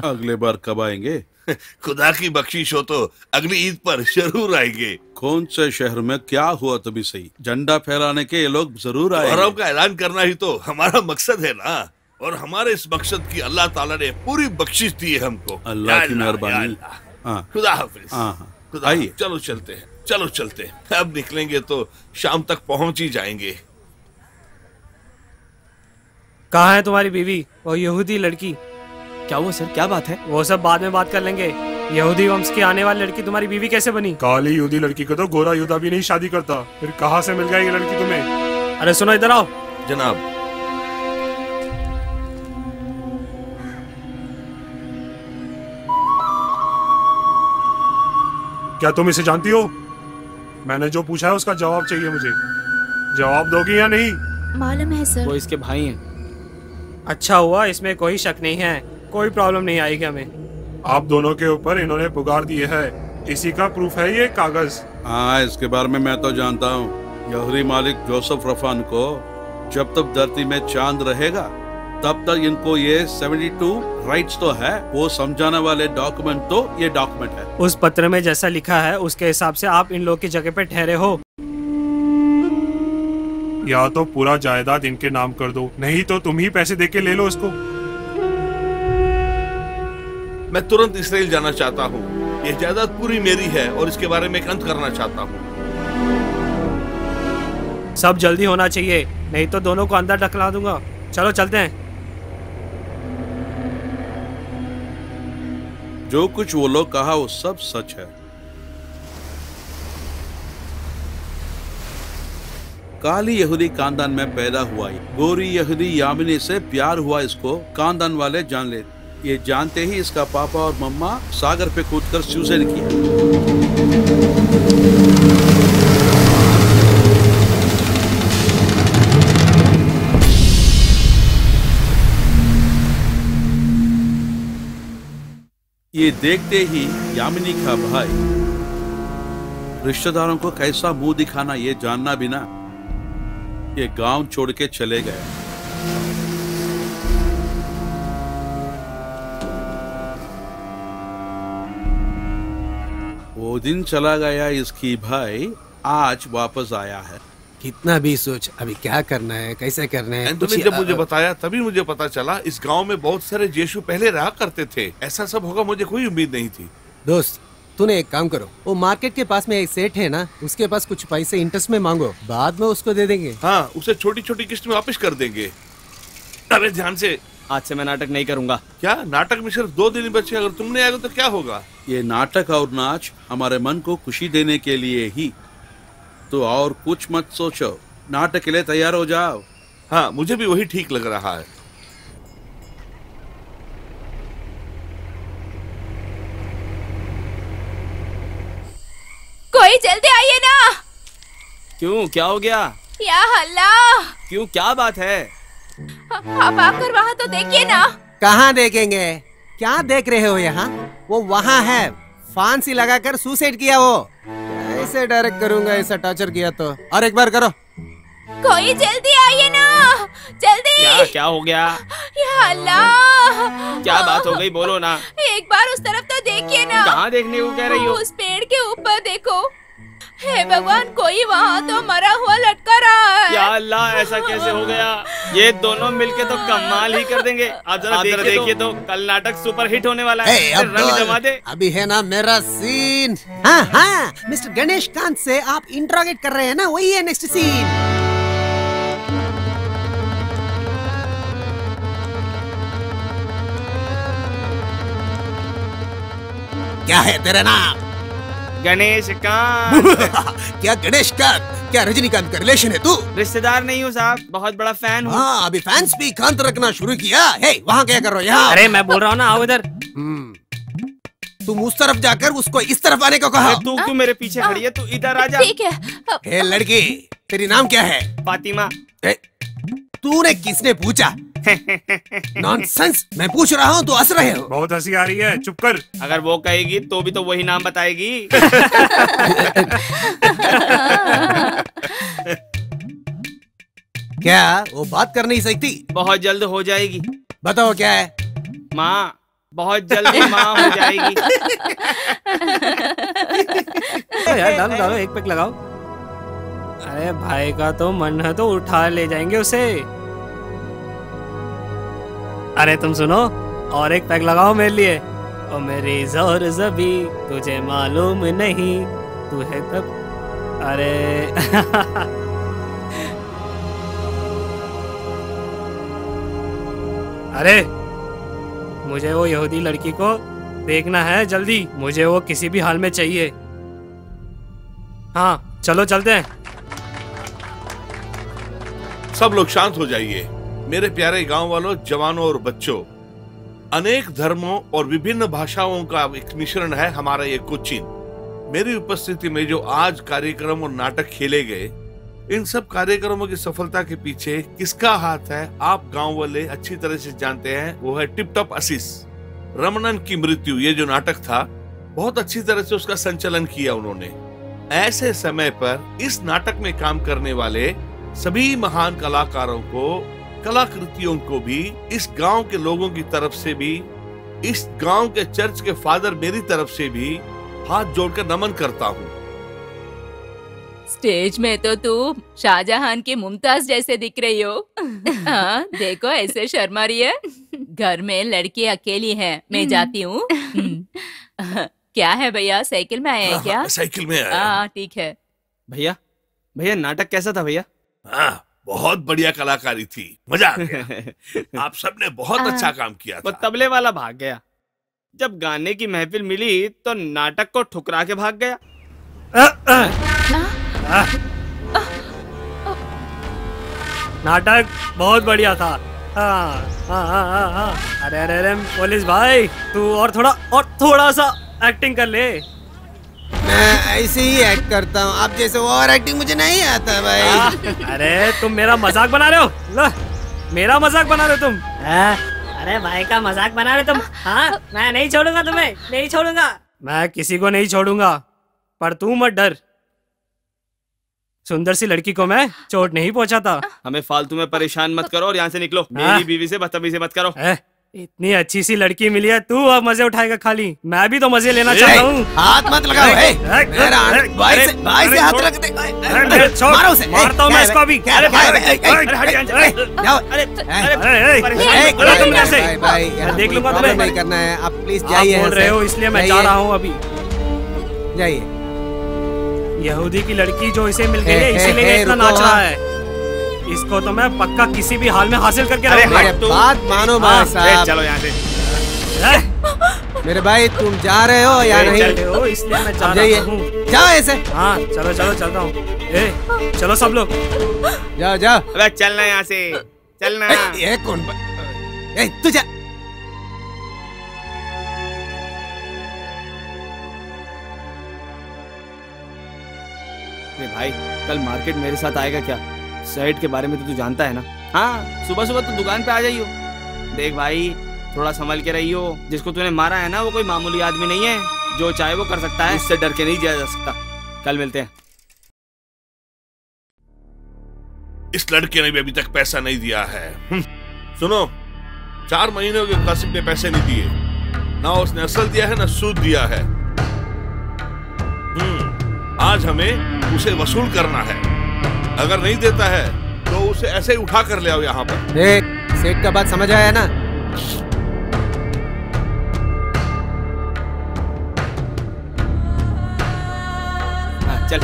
अगले बार कब आएंगे? खुदा की बख्शिश हो तो अगली ईद पर जरूर आएंगे। कौन से शहर में क्या हुआ तभी सही, झंडा फहराने के ये लोग जरूर आएंगे। मुहर्रम का ऐलान करना ही तो हमारा मकसद है ना, और हमारे इस मकसद की अल्लाह ताला ने पूरी बख्शिश दी है हमको। अल्लाह की मेहरबानी। हाँ, खुदा हाफिज। हाँ, आइए चलो चलते हैं, चलो चलते हैं। अब निकलेंगे तो शाम तक पहुंच ही जाएंगे। कहाँ है तुम्हारी बीवी, वो यहूदी लड़की? क्या हुआ सर, क्या बात है? वो सब बाद में बात कर लेंगे। यहूदी वंश की आने वाली लड़की तुम्हारी बीवी कैसे बनी? काली यहूदी लड़की को तो गोरा यहूदा भी नहीं शादी करता, फिर कहाँ से मिल गई ये लड़की तुम्हें? अरे सुनो, इधर आओ। जनाब, क्या तुम इसे जानती हो? मैंने जो पूछा है उसका जवाब चाहिए मुझे। जवाब दोगी या नहीं? मालूम है सर। वो इसके भाई हैं। अच्छा हुआ, इसमें कोई शक नहीं है, कोई प्रॉब्लम नहीं आएगी हमें। आप दोनों के ऊपर इन्होंने पुकार दिए है, इसी का प्रूफ है ये कागज। हाँ, इसके बारे में मैं तो जानता हूँ। यहूदी मालिक जोसेफ रफान को जब तक धरती में चांद रहेगा तब तक इनको ये 72 राइट्स तो है, वो समझाने वाले डॉक्यूमेंट तो ये डॉक्यूमेंट है। उस पत्र में जैसा लिखा है उसके हिसाब से आप इन लोगों की जगह पे ठहरे हो। या तो पूरा जायदाद इनके नाम कर दो, नहीं तो तुम ही पैसे देके ले लो इसको। मैं तुरंत इसराइल जाना चाहता हूँ। ये जायदाद पूरी मेरी है और इसके बारे में एक अंत करना चाहता हूँ। सब जल्दी होना चाहिए, नहीं तो दोनों को अंदर ढकला दूंगा। चलो चलते हैं। जो कुछ वो लोग कहा वो सब सच है। काली यहूदी खानदान में पैदा हुआ, गोरी यहूदी यामिनी से प्यार हुआ, इसको खानदान वाले जान ले। ये जानते ही इसका पापा और मम्मा सागर पे कूदकर सुसाइड किया। ये देखते ही यामिनी का भाई रिश्तेदारों को कैसा मुंह दिखाना ये जानना बिना ये गांव छोड़ के चले गए। वो दिन चला गया, इसकी भाई आज वापस आया है। कितना भी सोच, अभी क्या करना है, कैसे करना है। तुमने जब मुझे बताया तभी मुझे पता चला इस गांव में बहुत सारे यीशु पहले रहा करते थे। ऐसा सब होगा मुझे कोई उम्मीद नहीं थी। दोस्त, तूने एक काम करो, वो मार्केट के पास में एक सेठ है ना, उसके पास कुछ पैसे इंटरेस्ट में मांगो, बाद में उसको दे देंगे। हाँ, उसे छोटी छोटी किस्त में वापस कर देंगे। अरे ध्यान से, आज से मैं नाटक नहीं करूंगा। क्या नाटक में सिर्फ 2 दिन बचे, अगर तुमने आएगा तो क्या होगा? ये नाटक और नाच हमारे मन को खुशी देने के लिए ही, तो और कुछ मत सोचो। नाटक के लिए तैयार हो जाओ। हाँ, मुझे भी वही ठीक लग रहा है। कोई जल्दी आइए ना। क्यों, क्या हो गया? या अल्लाह, क्यों, क्या बात है? आप आकर वहाँ तो देखिए ना। कहाँ देखेंगे, क्या देख रहे हो यहाँ? वो वहाँ है, फांसी लगाकर सुसाइड किया। वो कैसे डायरेक्ट करूंगा, ऐसा टॉर्चर किया तो। और एक बार करो। कोई जल्दी आइए ना, जल्दी। क्या हो गया? या अल्लाह, क्या बात हो गई, बोलो ना। एक बार उस तरफ तो देखिए ना। कहाँ देखने को कह रही हो? उस पेड़ के ऊपर देखो। हे भगवान, कोई वहाँ तो मरा हुआ लटका रहा है। या अल्लाह, ऐसा कैसे हो गया? ये दोनों मिलके तो कमाल ही कर देंगे। आप जरा देखिए तो कल नाटक सुपर हिट होने वाला है। रंग जमा दे। अभी है ना मेरा सीन। हाँ हाँ, मिस्टर गणेश कांत से आप इंट्रोगेट कर रहे हैं ना, वही है नेक्स्ट सीन। क्या है तेरा नाम? गणेश कांत। क्या गणेश कांत? क्या रजनीकांत का रिलेशन है तू? रिश्तेदार नहीं हूँ साहब, बहुत बड़ा फैन हूँ। हाँ, अभी फैंस भी कांत रखना शुरू किया है। वहाँ क्या कर रहे हो यहाँ? अरे मैं बोल रहा हूँ ना, आओ इधर। तुम उस तरफ जाकर उसको इस तरफ आने को कहा। तू क्यों मेरे पीछे खड़ी है? तू इधर आ जा। ठीक है। हे लड़की, तेरी नाम क्या है? फातिमा। तूने किसने पूछा? नॉनसेंस, मैं पूछ रहा हूँ तो हंस रहे हो। बहुत हंसी आ रही है, चुप कर। अगर वो कहेगी तो भी तो वही नाम बताएगी। क्या वो बात कर नहीं सकती? बहुत जल्द हो जाएगी। बताओ क्या है? माँ, बहुत जल्दी माँ हो जाएगी। यार डालो डालो, एक पैक लगाओ। अरे भाई का तो मन है तो उठा ले जाएंगे उसे। अरे तुम सुनो, और एक पैक लगाओ मेरे लिए। ओ मेरी जोर जबी तुझे मालूम नहीं तू है तब। अरे अरे मुझे वो यहूदी लड़की को देखना है जल्दी, मुझे वो किसी भी हाल में चाहिए। हाँ चलो चलते हैं। सब लोग शांत हो जाइए। मेरे प्यारे गांव वालों, जवानों और बच्चों, अनेक धर्मों और विभिन्न भाषाओं का एक मिश्रण है हमारा ये कोचीन। मेरी उपस्थिति में जो आज कार्यक्रम और नाटक खेले गए, इन सब कार्यक्रमों की सफलता के पीछे किसका हाथ है आप गांव वाले अच्छी तरह से जानते हैं। वो है टिप टॉप आशीष। रमणन की मृत्यु, ये जो नाटक था, बहुत अच्छी तरह से उसका संचालन किया उन्होंने। ऐसे समय पर इस नाटक में काम करने वाले सभी महान कलाकारों को, कलाकृतियों को भी इस गांव के लोगों की तरफ से भी, इस गांव के चर्च के फादर मेरी तरफ से भी हाथ जोड़कर नमन करता हूँ। स्टेज में तो तू शाहजहां की मुमताज जैसे दिख रही हो। हाँ, देखो ऐसे शर्मा रही है। घर में लड़की अकेली है, मैं जाती हूँ। क्या है भैया, साइकिल में आया है क्या? साइकिल में आया। हाँ ठीक है। भैया भैया नाटक कैसा था भैया? हाँ, बहुत बढ़िया कलाकारी थी, मजा आ गया। आप सबने बहुत अच्छा काम किया था। वो तबले वाला भाग गया। जब गाने की महफिल मिली तो नाटक को ठुकरा के भाग गया। नाटक बहुत बढ़िया था। हाँ। अरे अरे अरे पुलिस भाई, तू और थोड़ा सा एक्टिंग कर ले। मैं ऐसे ही एक्ट करता हूँ, आप जैसे ओवर एक्टिंग मुझे नहीं आता भाई। अरे तुम मेरा मजाक बना रहे हो? लो, मेरा मजाक बना रहे हो तुम? अरे भाई का मजाक बना रहे तुम? हाँ, मैं नहीं छोड़ूंगा तुम्हें, नहीं छोड़ूंगा। मैं किसी को नहीं छोड़ूंगा, पर तू मत डर। सुंदर सी लड़की को मैं चोट नहीं पहुंचाता। हमें फालतू में परेशान मत करो और यहाँ से निकलो। मेरी बीवी से बदतमीजी मत करो। इतनी अच्छी सी लड़की मिली है, तू अब मजे उठाएगा खाली। मैं भी तो मजे लेना चाहता हूँ। हाथ मत लगाओ। भाई से हाथ रख दे। मारो उसे। मारता हूँ मैं इसको भी। देख लूंगा तुम्हें। नहीं करना है, आप प्लीज जाइए। बोल रहे हो इसलिए मैं जा रहा हूँ अभी। जाइए। यहूदी की लड़की जो इसे मिल गई है, इसीलिए इतना नाच रहा है। इसको तो मैं पक्का किसी भी हाल में हासिल करके रहूंगा। बात मानो भाई साहब। चलो यहाँ से। मेरे भाई तुम जा रहे हो या नहीं? हो, इसलिए मैं जा रहा हूँ। जाओ ऐसे। हाँ चलो चलता हूँ। चलो सब लोग जाओ। अबे चलना यहाँ से, चलना। ये कौन? तू जा। भाई कल मार्केट मेरे साथ आएगा क्या? सेठ के बारे में तो तू जानता है ना। हाँ, सुबह सुबह तो दुकान पे आ जाइयो। देख भाई, थोड़ा संभल के रहियो। जिसको तूने मारा है ना, वो कोई मामूली आदमी नहीं है। जो चाहे वो कर सकता है, उससे डर के नहीं जाया जा सकता। कल मिलते हैं। इस लड़के ने भी अभी तक पैसा नहीं दिया है। सुनो, 4 महीने के कासिम ने पैसे नहीं दिए। ना उसने असल दिया है ना सूद दिया है। आज हमें उसे वसूल करना है। अगर नहीं देता है तो उसे ऐसे ही उठा कर ले आओ यहाँ पर। सेठ का बात समझ आया ना? चल।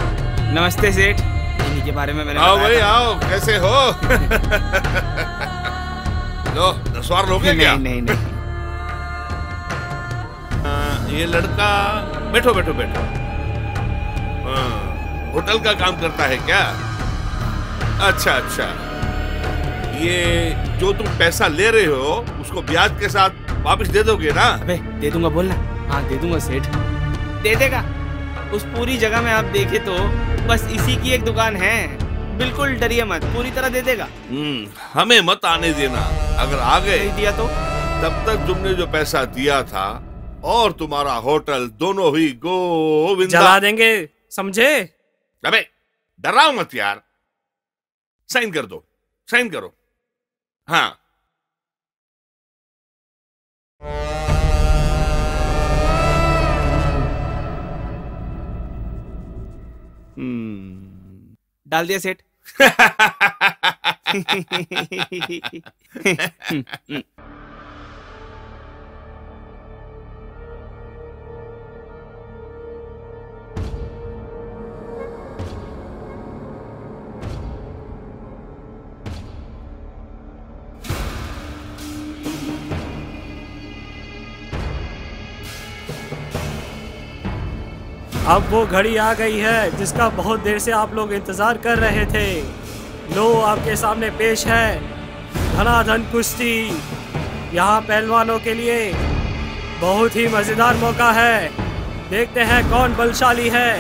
नमस्ते सेठ। इन्हीं के बारे में मैंने आओ भाई आओ, कैसे हो? लो, नस्वार लोगे क्या? नहीं। ये लड़का बैठो। होटल का काम करता है क्या? अच्छा। ये जो तुम पैसा ले रहे हो, उसको ब्याज के साथ वापस दे दोगे ना? अबे दे दूंगा, बोलना। हाँ दे दूंगा सेठ, दे देगा। उस पूरी जगह में आप देखे तो बस इसी की एक दुकान है। बिल्कुल डरिए मत, पूरी तरह दे देगा। हमें मत आने देना। अगर आ गए दिया तो तब तक तुमने जो पैसा दिया था और तुम्हारा होटल दोनों ही गोविंदा जला देंगे, समझे? अबे डराओ मत यार। साइन कर दो, साइन करो। हाँ डाल दिया सेठ। अब वो घड़ी आ गई है जिसका बहुत देर से आप लोग इंतजार कर रहे थे। लो आपके सामने पेश है धनाधन कुश्ती। यहाँ पहलवानों के लिए बहुत ही मजेदार मौका है। देखते हैं कौन बलशाली है,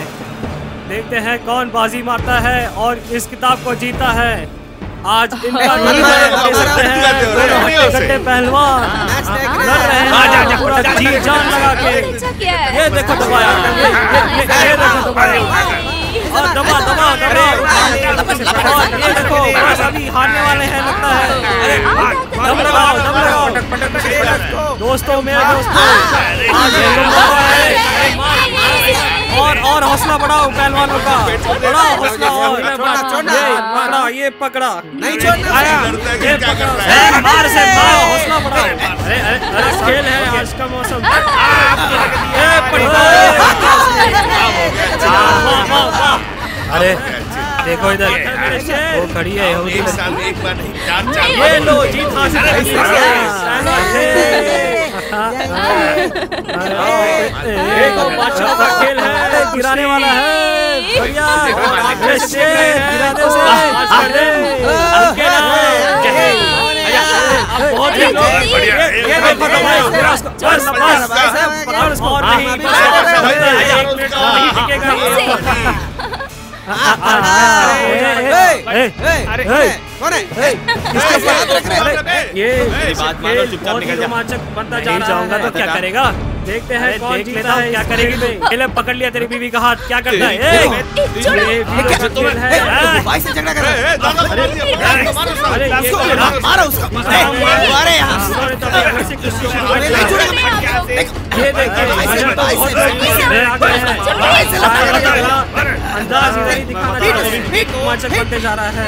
देखते हैं कौन बाजी मारता है और इस किताब को जीता है। आज इनका दे सकते हैं गड्ढे पहलवान लड़ रहे हैं पूरा जी जान लगा के। ये देखो दबाया, ये देखो दबाया और दबा दबा दबा और ये देखो बस अभी हारने वाले हैं लगता है। दम लगाओ दम लगाओ दोस्तों, मेरे दोस्तों आज ये लोग और हौसला बढ़ाओ पहलवानों का, बढ़ाओ हौसला और ये पकड़ा, ये पकड़ा नहीं छोड़ना आया, ये पकड़ा मार से मारो, हौसला बढ़ाओ। अरे खेल है आज का मौसम। अरे देखो इधर वो खड़ी है, एक साल एक बार नहीं, चार ये लो जीत हासिल। बादशाह का खेल है, गिराने वाला है बढ़िया गिराने से बहुत ही रोमांचक बनता जाऊंगा तो क्या करेगा, देखते हैं कौन जीता है, क्या करेगी। पहले पकड़ लिया तेरी बीवी का हाथ, क्या करता है। ये अंदाज नहीं दिखाना रोमांचक बनते जा रहा है।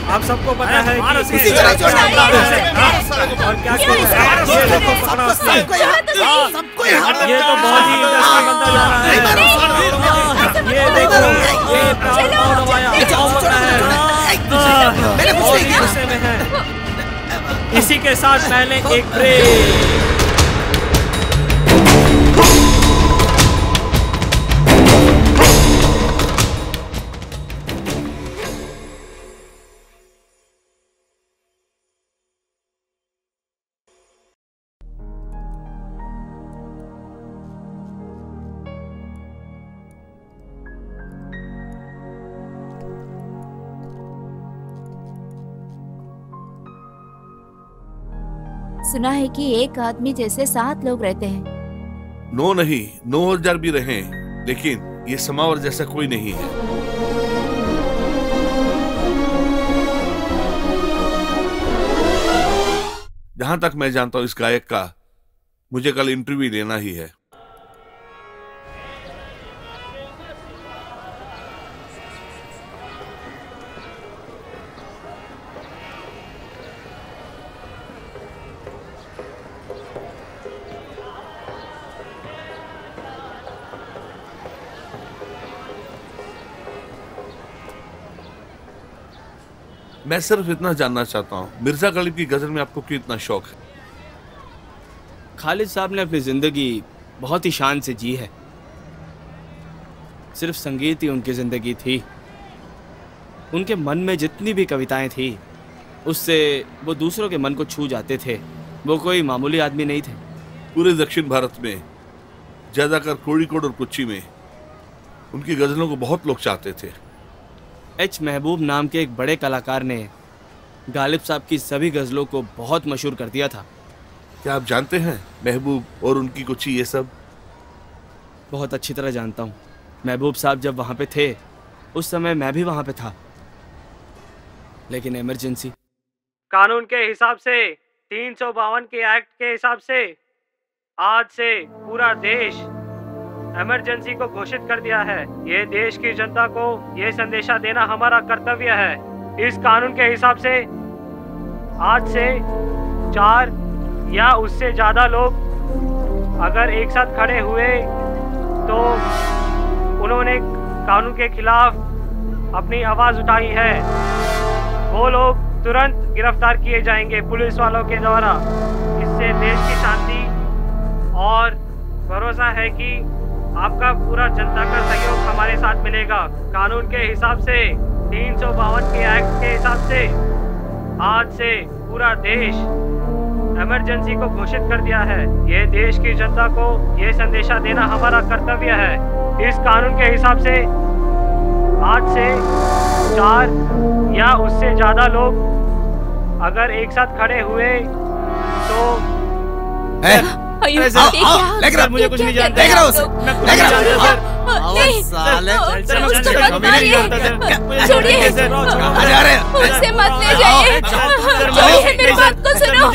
आप सबको पता है कि और क्या पकड़ा उसने, ये तो बहुत ही इंटरेस्टिंग बनता जा रहा है। ये देखो ये गुस्से में है। इसी के साथ पहले एक ब्रेक। सुना है कि एक आदमी जैसे 7 लोग रहते हैं। 9 नहीं, 9,000 भी रहे, लेकिन ये समावर जैसा कोई नहीं है। जहां तक मैं जानता हूं इस गायक का मुझे कल इंटरव्यू लेना ही है। मैं सिर्फ इतना जानना चाहता हूँ, मिर्जा गालिब की गजल में आपको कितना शौक है? खालिद साहब ने अपनी जिंदगी बहुत ही शान से जी है। सिर्फ संगीत ही उनकी जिंदगी थी। उनके मन में जितनी भी कविताएं थी उससे वो दूसरों के मन को छू जाते थे। वो कोई मामूली आदमी नहीं थे। पूरे दक्षिण भारत में, ज्यादातर कोड़िकोड और कोच्चि में उनकी गजलों को बहुत लोग चाहते थे। एच महबूब नाम के एक बड़े कलाकार ने गालिब साहब की सभी गजलों को बहुत मशहूर कर दिया था। क्या आप जानते हैं महबूब और उनकी कोच्चि ये सब? बहुत अच्छी तरह जानता हूँ। महबूब साहब जब वहाँ पे थे उस समय मैं भी वहाँ पे था, लेकिन इमरजेंसी। कानून के हिसाब से 352 के एक्ट के हिसाब से आज से पूरा देश इमरजेंसी को घोषित कर दिया है। ये देश की जनता को ये संदेशा देना हमारा कर्तव्य है। इस कानून के हिसाब से आज से 4 या उससे ज्यादा लोग अगर एक साथ खड़े हुए तो उन्होंने कानून के खिलाफ अपनी आवाज उठाई है, वो लोग तुरंत गिरफ्तार किए जाएंगे पुलिस वालों के द्वारा। इससे देश की शांति और भरोसा है कि आपका पूरा जनता का सहयोग हमारे साथ मिलेगा। कानून के हिसाब से 352 के एक्ट के हिसाब से आज से पूरा देश इमरजेंसी को घोषित कर दिया है। ये देश की जनता को ये संदेशा देना हमारा कर्तव्य है। इस कानून के हिसाब से आज से 4 या उससे ज्यादा लोग अगर एक साथ खड़े हुए तो सर मुझे कुछ नहीं जानता, मैं कुछ नहीं जानता सर। साले छोड़िए, मुझसे मत ले जाइए, मेरी बात को सुनो।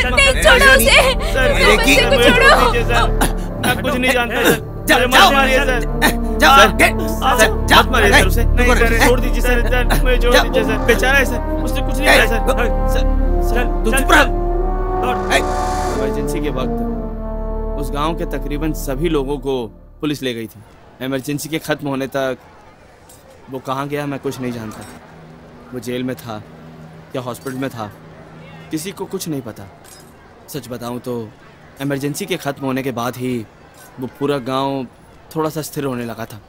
नहीं छोड़ो उसे, बच्चे को छोड़ो। मैं कुछ नहीं जानता सर, मत मारिए सर, मत मारिए सर उसे, नहीं सर छोड़ दीजिए सर, मुझे छोड़ दीजिए सर, बेचारा है सर, उसने कुछ नहीं किया सर। तू चुप रह। इमरजेंसी के वक्त उस गांव के तकरीबन सभी लोगों को पुलिस ले गई थी। इमरजेंसी के खत्म होने तक वो कहाँ गया मैं कुछ नहीं जानता। वो जेल में था या हॉस्पिटल में था, किसी को कुछ नहीं पता। सच बताऊं तो इमरजेंसी के खत्म होने के बाद ही वो पूरा गांव थोड़ा सा स्थिर होने लगा था।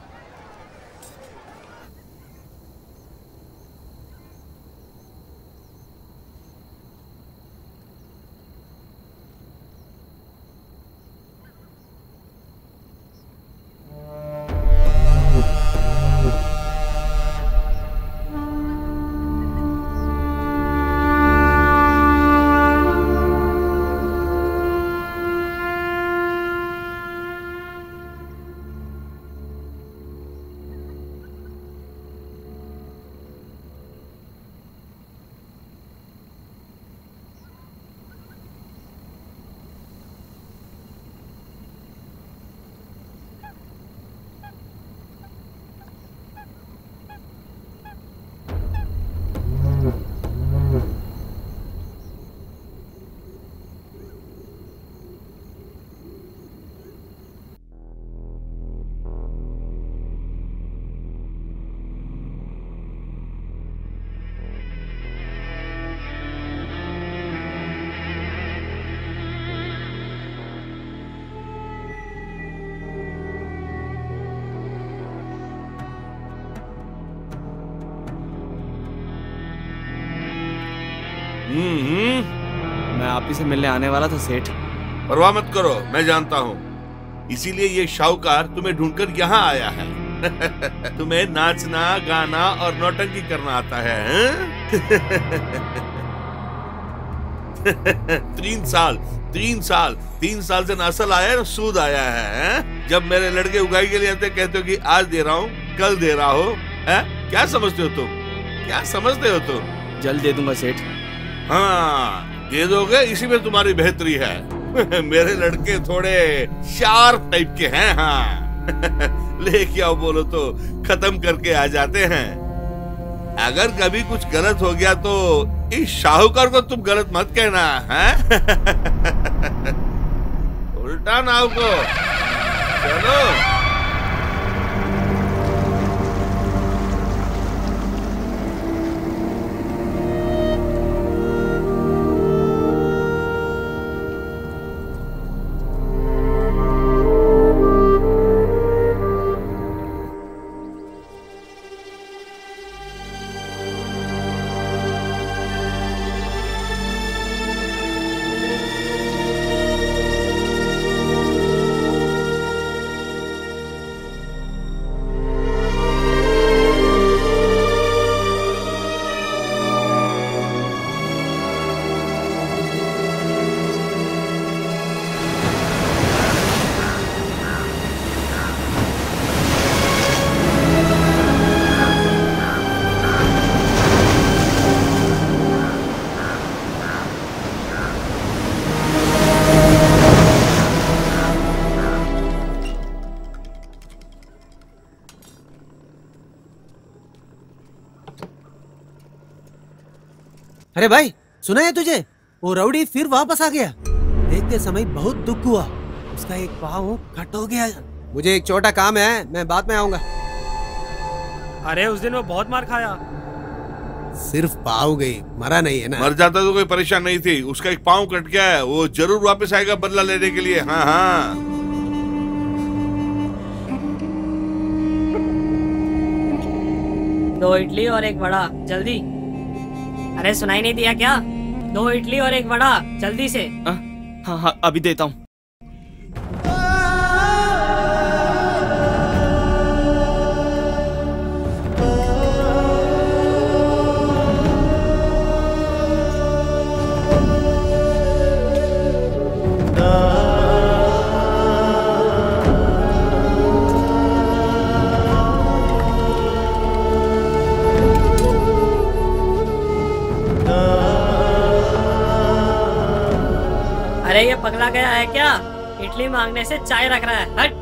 मैं आप ही से मिलने आने वाला था सेठ। परवाह मत करो, मैं जानता हूँ, इसीलिए ये शाहूकार तुम्हें ढूंढकर यहाँ आया है। तुम्हें नाचना, गाना और नौटंकी करना आता है, हैं? 3 साल से नासल आया है, सूद आया है। जब मेरे लड़के उगाई के लिए आते कहते हो कि आज दे रहा हूँ, कल दे रहा हो, है? क्या समझते हो तुम? क्या समझते हो तुम? जल्द दे दूंगा सेठ। हाँ दे दोगे, इसी में तुम्हारी बेहतरी है। मेरे लड़के थोड़े शार्प टाइप के हैं। हाँ ले क्या बोलो तो खत्म करके आ जाते हैं। अगर कभी कुछ गलत हो गया तो इस शाहूकार को तुम गलत मत कहना है। उल्टा नाव को चलो। अरे भाई सुना है तुझे, वो राउडी फिर वापस आ गया। देखते समय बहुत दुख हुआ, उसका एक पाँव कट हो गया। मुझे एक छोटा काम है, मैं बाद में आऊंगा। अरे उस दिन वो बहुत मार खाया। सिर्फ पाँव गई, मरा नहीं है ना। मर जाता तो कोई परेशान नहीं थी, उसका एक पाँव कट गया है, वो जरूर वापस आएगा बदला लेने के लिए। हाँ हाँ। 2 इडली और 1 वड़ा, जल्दी। अरे सुनाई नहीं दिया क्या? 2 इडली और 1 वड़ा, जल्दी से। हाँ हाँ अभी देता हूँ। अरे ये पगला गया है क्या? इडली मांगने से चाय रख रहा है। हट।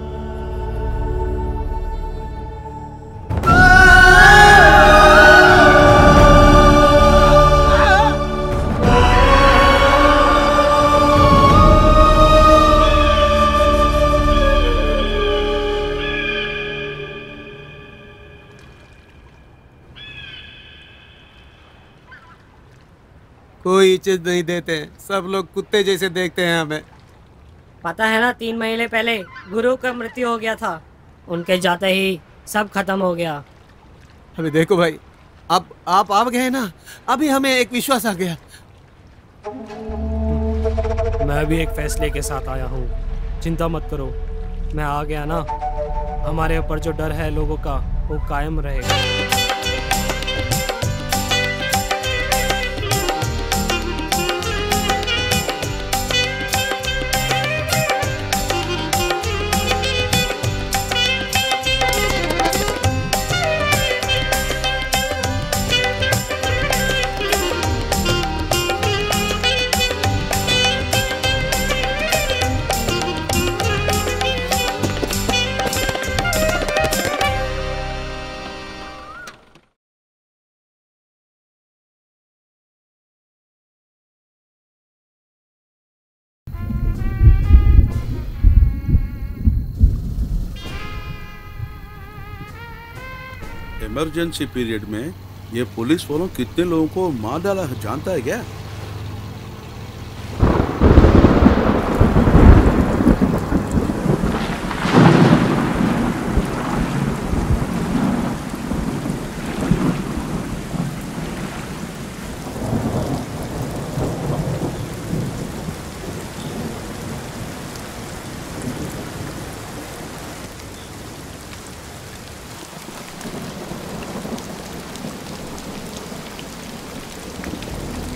कोई इज्जत नहीं देते, सब लोग कुत्ते जैसे देखते हैं हमें। पता है ना, 3 महीने पहले गुरु का मृत्यु हो गया था। उनके जाते ही सब खत्म हो गया। अभी देखो भाई, अब आप आ गए ना, अभी हमें एक विश्वास आ गया। मैं भी एक फैसले के साथ आया हूँ, चिंता मत करो। मैं आ गया ना, हमारे ऊपर जो डर है लोगों का वो कायम रहेगा। इमरजेंसी पीरियड में ये पुलिस वालों कितने लोगों को मार डाला है जानता है क्या?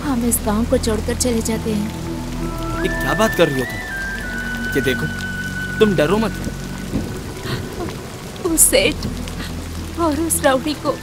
हम इस गांव को छोड़कर चले जाते हैं। ये क्या बात कर रही हो तुम? ये देखो, तुम डरो मत। उस सेठ और उस राउडी को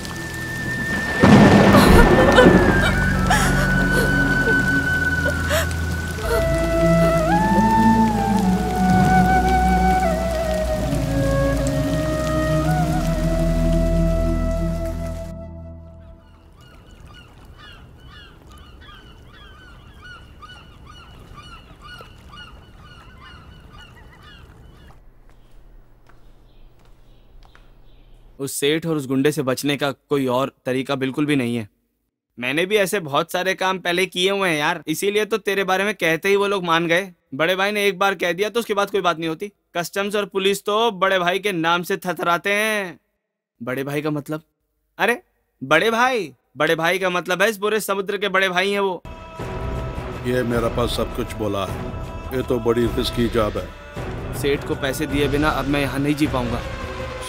उस सेठ और उस गुंडे से बचने का कोई और तरीका बिल्कुल भी नहीं है। मैंने भी ऐसे बहुत सारे काम पहले किए हुए हैं यार, इसीलिए तो तेरे बारे में कहते ही वो लोग मान गए। बड़े भाई ने एक बार कह दिया तो उसके बाद कोई बात नहीं होती। कस्टम्स और पुलिस तो बड़े भाई के नाम से थरथराते हैं। बड़े भाई का मतलब? अरे बड़े भाई का मतलब है इस पूरे समुद्र के बड़े भाई हैं वो। ये मेरा पास सब कुछ बोला है, ये तो बड़ी रिस्की जॉब है। सेठ को पैसे दिए बिना अब मैं यहाँ नहीं जी पाऊंगा।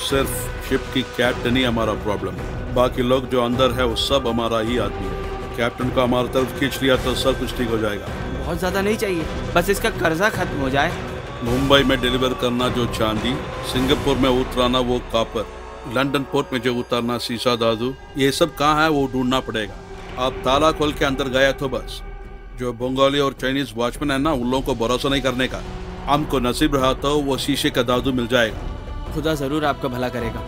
सिर्फ शिप की कैप्टन ही हमारा प्रॉब्लम है, बाकी लोग जो अंदर है वो सब हमारा ही आदमी है। कैप्टन को हमारी तरफ खींच लिया तो सब कुछ ठीक हो जाएगा। बहुत ज्यादा नहीं चाहिए, बस इसका कर्जा खत्म हो जाए। मुंबई में डिलीवर करना जो चांदी, सिंगापुर में उतराना वो कॉपर, लंदन पोर्ट में जो उतारना शीशा दादू, ये सब कहाँ है वो ढूंढना पड़ेगा। आप ताला खोल के अंदर गया तो बस। जो बंगाली और चाइनीज वॉचमैन है ना, उन लोगों को भरोसा नहीं करने का। हमको नसीब रहा तो वो शीशे का दादू मिल जाएगा। खुदा जरूर आपका भला करेगा।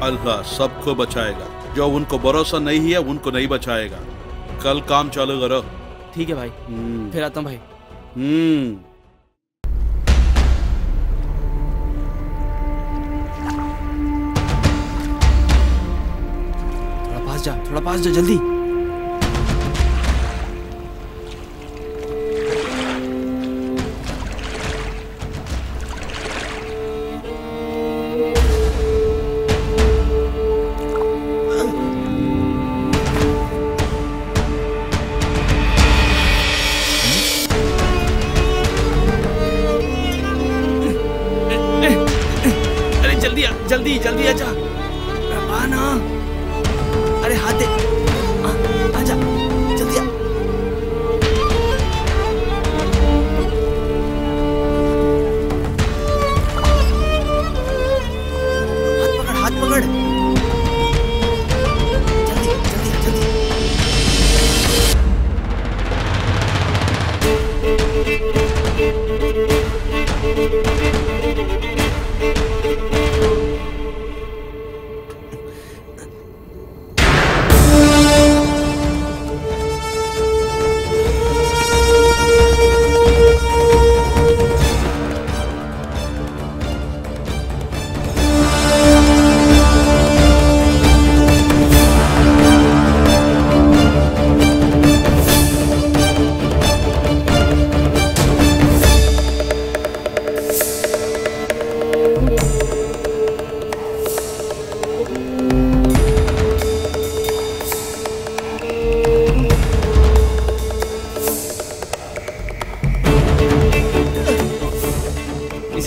अल्लाह सबको बचाएगा, जो उनको भरोसा नहीं है उनको नहीं बचाएगा। कल काम चालू करो। ठीक है भाई, फिर आता हूँ भाई। थोड़ा पास जा जल्दी। अरे जल्दी जल्दी आजा। आना, अरे हाथ दे, आजा जल्दी आ। हाथ पकड़ जल्दी जल्दी जल्दी।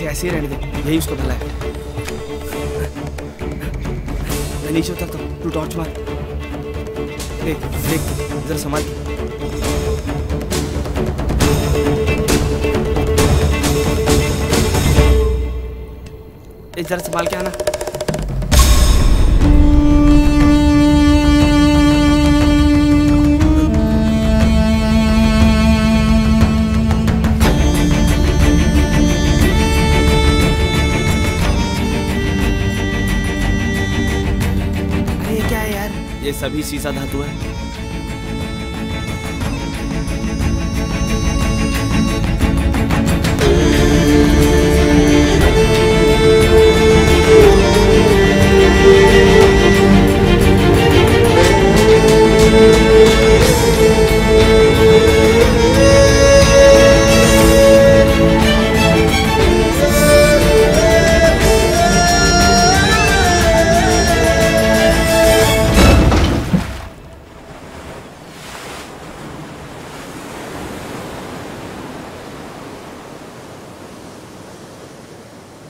ऐसे ही रहने दे, यही उसको भला है। मैं नीचे उतरता हूँ, तू टॉर्च मार। देख देख जरा संभाल। जरा संभाल के आना। ये सभी सीसा धातु है।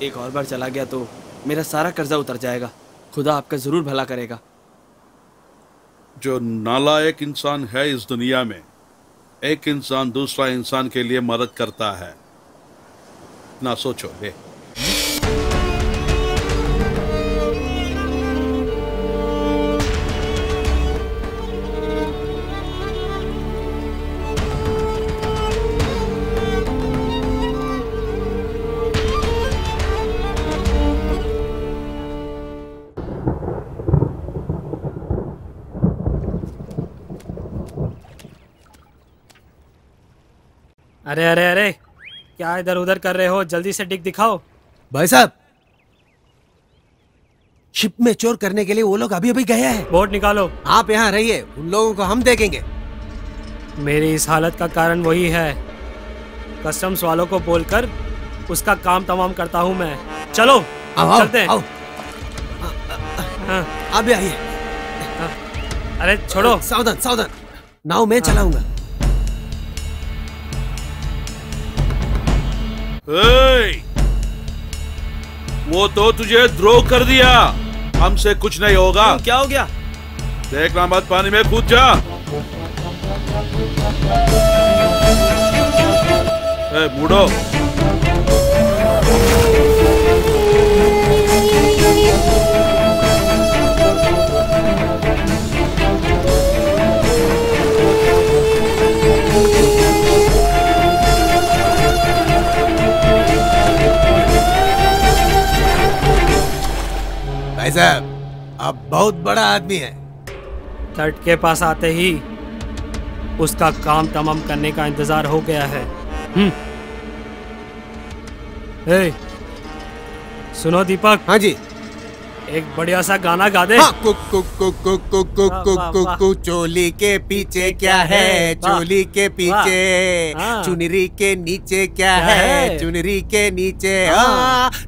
एक और बार चला गया तो मेरा सारा कर्जा उतर जाएगा। खुदा आपका जरूर भला करेगा। जो नालायक इंसान है इस दुनिया में, एक इंसान दूसरा इंसान के लिए मदद करता है। ना सोचो ले। अरे अरे अरे, क्या इधर उधर कर रहे हो? जल्दी से डिग दिखाओ। भाई साहब, शिप में चोर करने के लिए वो लोग अभी अभी गए हैं। बोट निकालो। आप यहाँ रहिए, उन लोगों को हम देखेंगे। मेरी इस हालत का कारण वही है। कस्टम्स वालों को बोलकर उसका काम तमाम करता हूँ मैं। चलो चलते हैं। आप भी आइए। अरे छोड़ो। सावधान सावधान, नाव मैं चलाऊंगा। वो तो तुझे द्रोह कर दिया, हमसे कुछ नहीं होगा। क्या हो गया? देखना मत, पानी में कूद जा। बूढ़ो, भाई साहब, आप बहुत बड़ा आदमी है। तट के पास आते ही उसका काम तमाम करने का इंतजार हो गया है। ए, सुनो दीपक। हाँ जी। एक बढ़िया सा गाना गा दे। हाँ, चोली के पीछे क्या है, चोली के पीछे, चुनरी के नीचे क्या है, चुनरी के नीचे,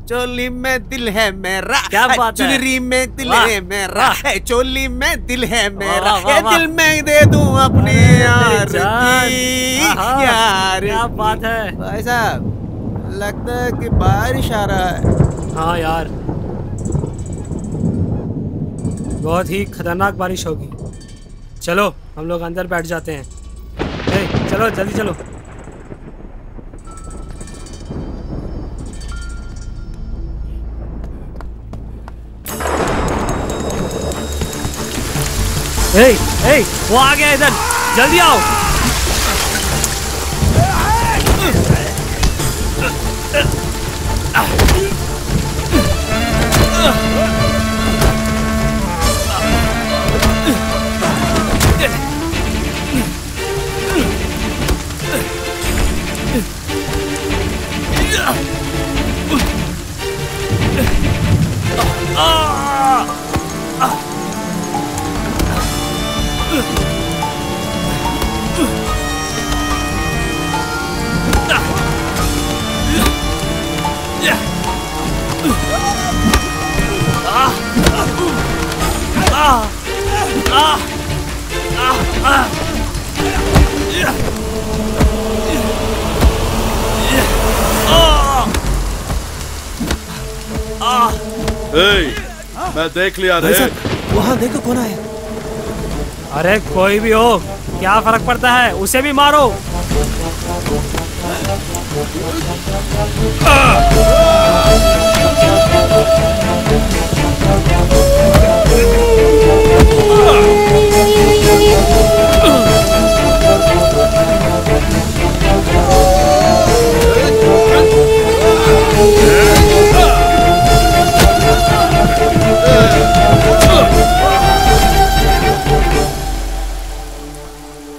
चोली में दिल है मेरा, क्या बात है? चुनरी में दिल है मेरा, चोली में दिल है मेरा, ये दिल मैं दे दूं अपने यार की, यार। क्या बात है भाई साहब, लगता है कि बारिश आ रहा है। हाँ यार, बहुत ही खतरनाक बारिश होगी। चलो हम लोग अंदर बैठ जाते हैं। चलो जल्दी चलो। वो आ गया इधर, जल्दी आओ। मैं देख लिया रे। वहाँ देखो कौन आया। अरे कोई भी हो, क्या फर्क पड़ता है, उसे भी मारो।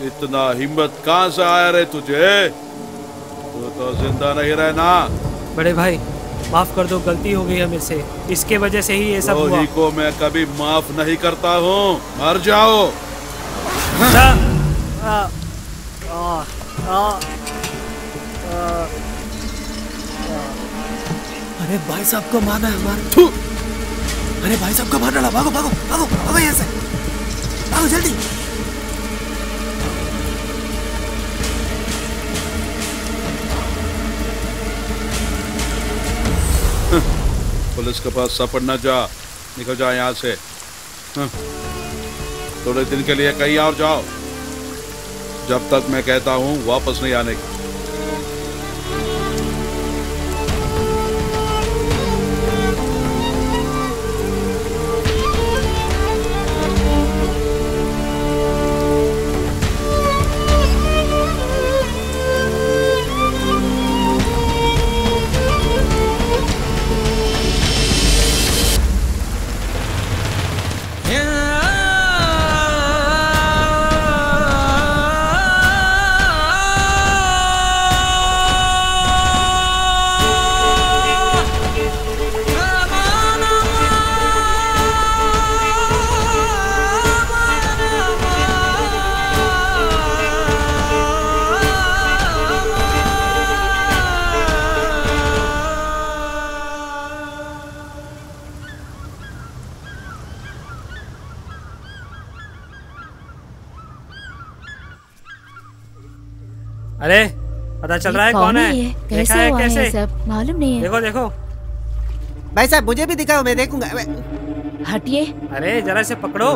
इतना हिम्मत कहाँ से आया रे तुझे? तू तो जिंदा नहीं रहना। बड़े भाई माफ कर दो, गलती हो गई है मेरे से, इसके वजह से ही ये सब हुआ। को मैं कभी माफ नहीं करता हूँ, मर जाओ। अरे भाई साहब को मारना है हमारे। अरे भाई साहब को मार डाला, भागो भागो भागो भागो यहाँ से, भागो जल्दी। पुलिस के पास सपड़ न जा, निकल जा यहाँ से। थोड़े दिन के लिए कहीं और जाओ, जब तक मैं कहता हूँ वापस नहीं आने की। अरे पता चल रहा है कौन है? कैसे हुआ है सब? मालूम नहीं है। देखो देखो। भाई साहब मुझे भी दिखाओ, मैं देखूंगा। हटिए। अरे जरा से पकड़ो।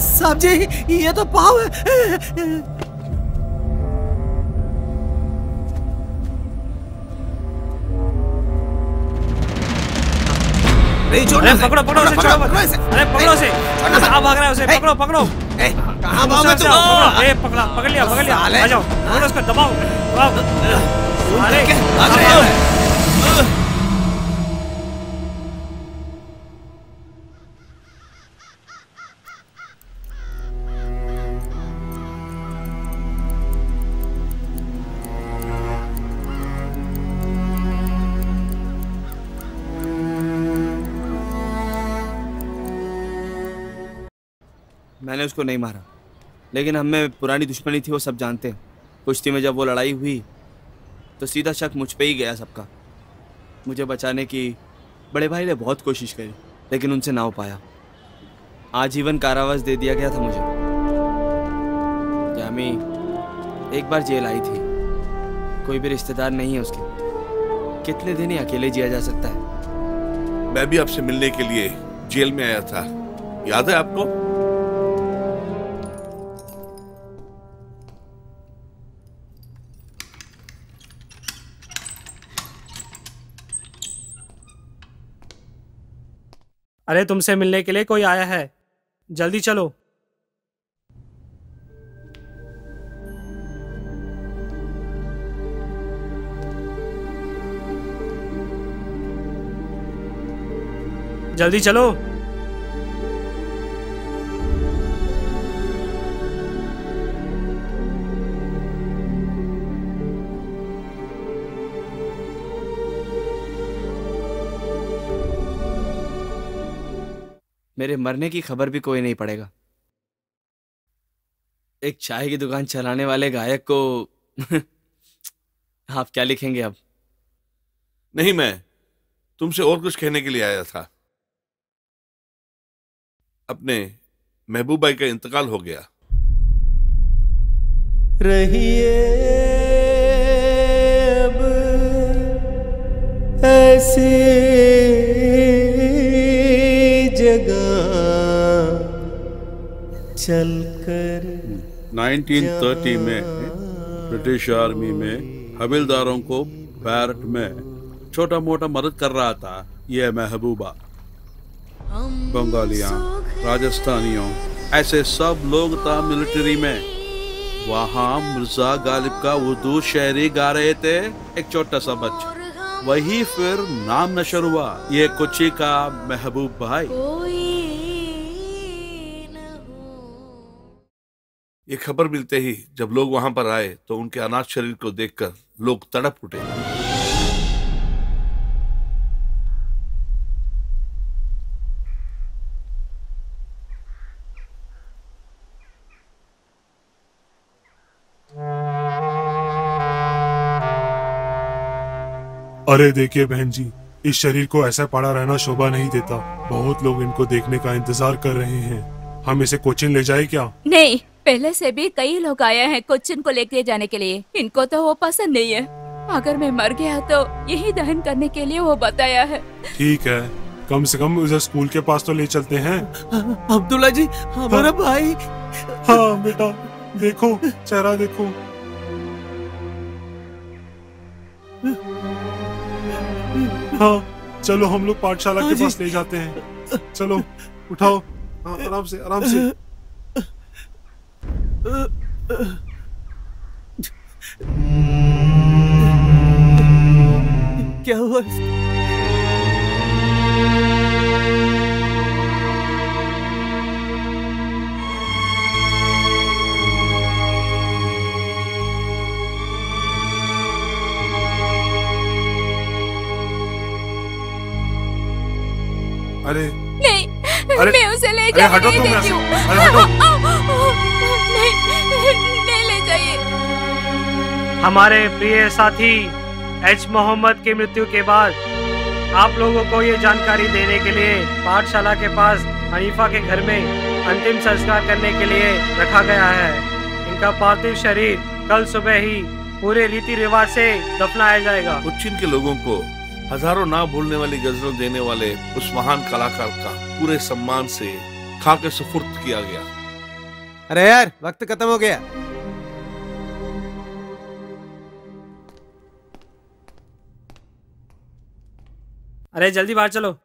साहब जी ये तो पाव है। नहीं छोड़ना। पकड़ो पकड़ो उसे, छोड़ो मत। अरे पकड़ो उसे, कहाँ भाग रहा है उसे? पकड़ो पकड़ो। कहाँ भागोगे तुम? ए पकड़ा, पकड़ लिया पकड़ लिया। आ जाओ, पकड़ो उसको, दबाओ। अरे मैंने उसको नहीं मारा, लेकिन हम में पुरानी दुश्मनी थी, वो सब जानते हैं। कुश्ती में जब वो लड़ाई हुई तो सीधा शक मुझ पे ही गया सबका। मुझे बचाने की बड़े भाई ने बहुत कोशिश करी, लेकिन उनसे ना हो पाया। आजीवन कारावास दे दिया गया था मुझे। यामी एक बार जेल आई थी, कोई भी रिश्तेदार नहीं है उसके। कितने दिन ही अकेले जिया जा सकता है। मैं भी आपसे मिलने के लिए जेल में आया था, याद है आपको? अरे तुमसे मिलने के लिए कोई आया है, जल्दी चलो। जल्दी चलो। मेरे मरने की खबर भी कोई नहीं पड़ेगा। एक चाय की दुकान चलाने वाले गायक को आप क्या लिखेंगे अब? नहीं, मैं तुमसे और कुछ कहने के लिए आया था। अपने महबूब भाई का इंतकाल हो गया। रहिए अब ऐसी जगह चलकर। 1930 में ब्रिटिश आर्मी में हविलदारों को बैरक में छोटा मोटा मदद कर रहा था यह महबूबा। बंगालियों, राजस्थानियों, ऐसे सब लोग था मिलिट्री में। वहां मिर्जा गालिब का उर्दू शायरी गा रहे थे एक छोटा सा बच्चा। वही फिर नाम नशर हुआ, ये कोची का महबूब भाई। ये खबर मिलते ही जब लोग वहां पर आए तो उनके अनाथ शरीर को देखकर लोग तड़प उठे। अरे देखिए बहन जी, इस शरीर को ऐसा पड़ा रहना शोभा नहीं देता। बहुत लोग इनको देखने का इंतजार कर रहे हैं। हम इसे कोचिन ले जाए क्या? नहीं, पहले से भी कई लोग आए हैं कोचिन को लेके जाने के लिए। इनको तो वो पसंद नहीं है। अगर मैं मर गया तो यही दहन करने के लिए वो बताया है। ठीक है, कम से कम उसे स्कूल के पास तो ले चलते हैं। अब्दुल्ला जी, हमारा भाई। हाँ बेटा, देखो चेहरा देखो। हाँ चलो, हम लोग पाठशाला के पास ले जाते हैं। चलो उठाओ। हाँ, आराम से आराम से। क्या हुआ? अरे नहीं, अरे, मैं उसे ले अरे हटो तुम यहाँ से। अरे हटो। नहीं ले जाइए। हमारे प्रिय साथी एच मोहम्मद की मृत्यु के बाद आप लोगों को ये जानकारी देने के लिए पाठशाला के पास हनीफा के घर में अंतिम संस्कार करने के लिए रखा गया है। इनका पार्थिव शरीर कल सुबह ही पूरे रीति रिवाज से दफनाया जाएगा। कोच्चिन के लोगों को हजारों ना भूलने वाली गजल देने वाले उस महान कलाकार का पूरे सम्मान से खाके सुपुर्द किया गया। अरे यार, वक्त खत्म हो गया। अरे जल्दी बाहर चलो।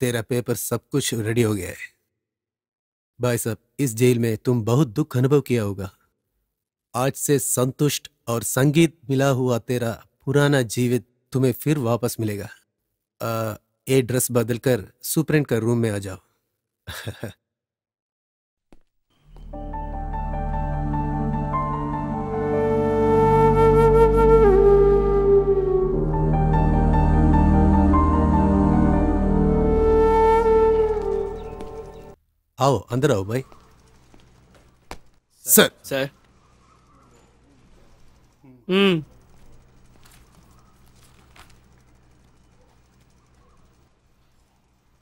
तेरा पेपर सब कुछ रेडी हो गया है। भाई साहब, इस जेल में तुम बहुत दुख अनुभव किया होगा। आज से संतुष्ट और संगीत मिला हुआ तेरा पुराना जीवित तुम्हें फिर वापस मिलेगा। ये ड्रेस बदलकर सुपरिंट का रूम में आ जाओ। आओ, अंदर आओ भाई। सर सर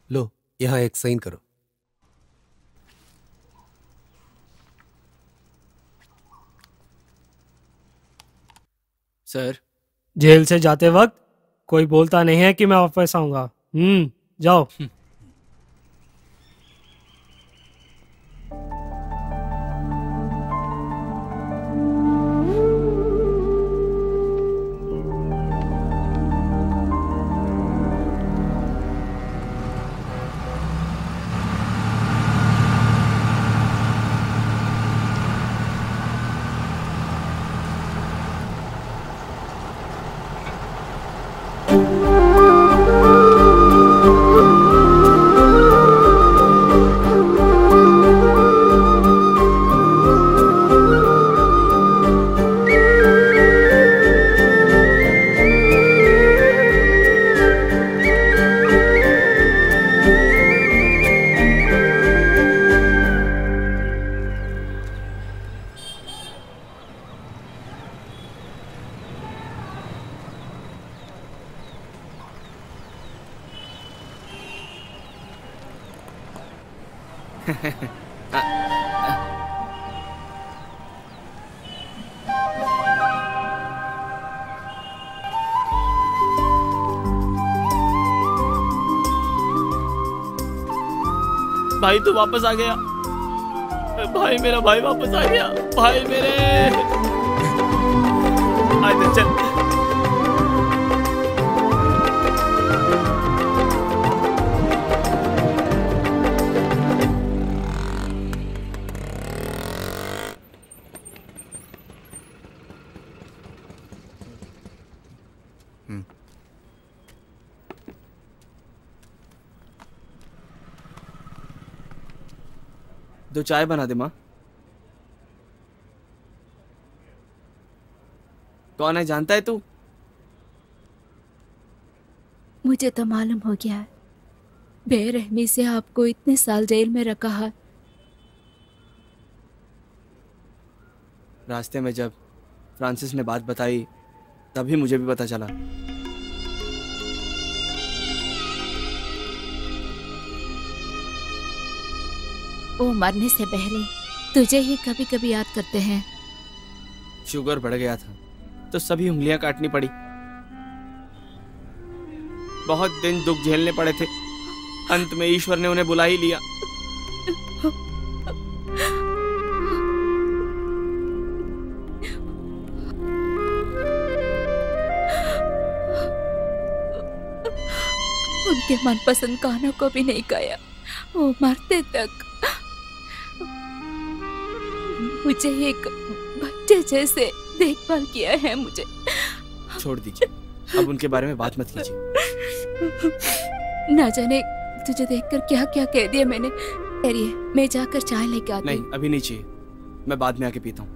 लो, यहाँ एक साइन करो। सर, जेल से जाते वक्त कोई बोलता नहीं है कि मैं वापस आऊंगा। जाओ। भाई तू वापस आ गया। भाई मेरा भाई वापस आ गया। भाई मेरे आजा चल। दो चाय बना दे माँ। कौन है जानता है तू? मुझे तो मालूम हो गया है। बेरहमी से आपको इतने साल जेल में रखा है। रास्ते में जब फ्रांसिस ने बात बताई तभी मुझे भी पता चला। वो मरने से पहले तुझे ही कभी कभी याद करते हैं। शुगर बढ़ गया था तो सभी उंगलियां काटनी पड़ी। बहुत दिन दुख झेलने पड़े थे। अंत में ईश्वर ने उन्हें बुला ही लिया। उनके मनपसंद गानों को भी नहीं गाया। वो मरते तक मुझे एक बच्चे जैसे देखभाल किया है। मुझे छोड़ दीजिए, अब उनके बारे में बात मत कीजिए। ना जाने तुझे देखकर क्या क्या कह दिया मैंने। ठहरिए, मैं जाकर चाय लेके आती हूँ। नहीं, अभी नहीं चाहिए, मैं बाद में आके पीता हूँ।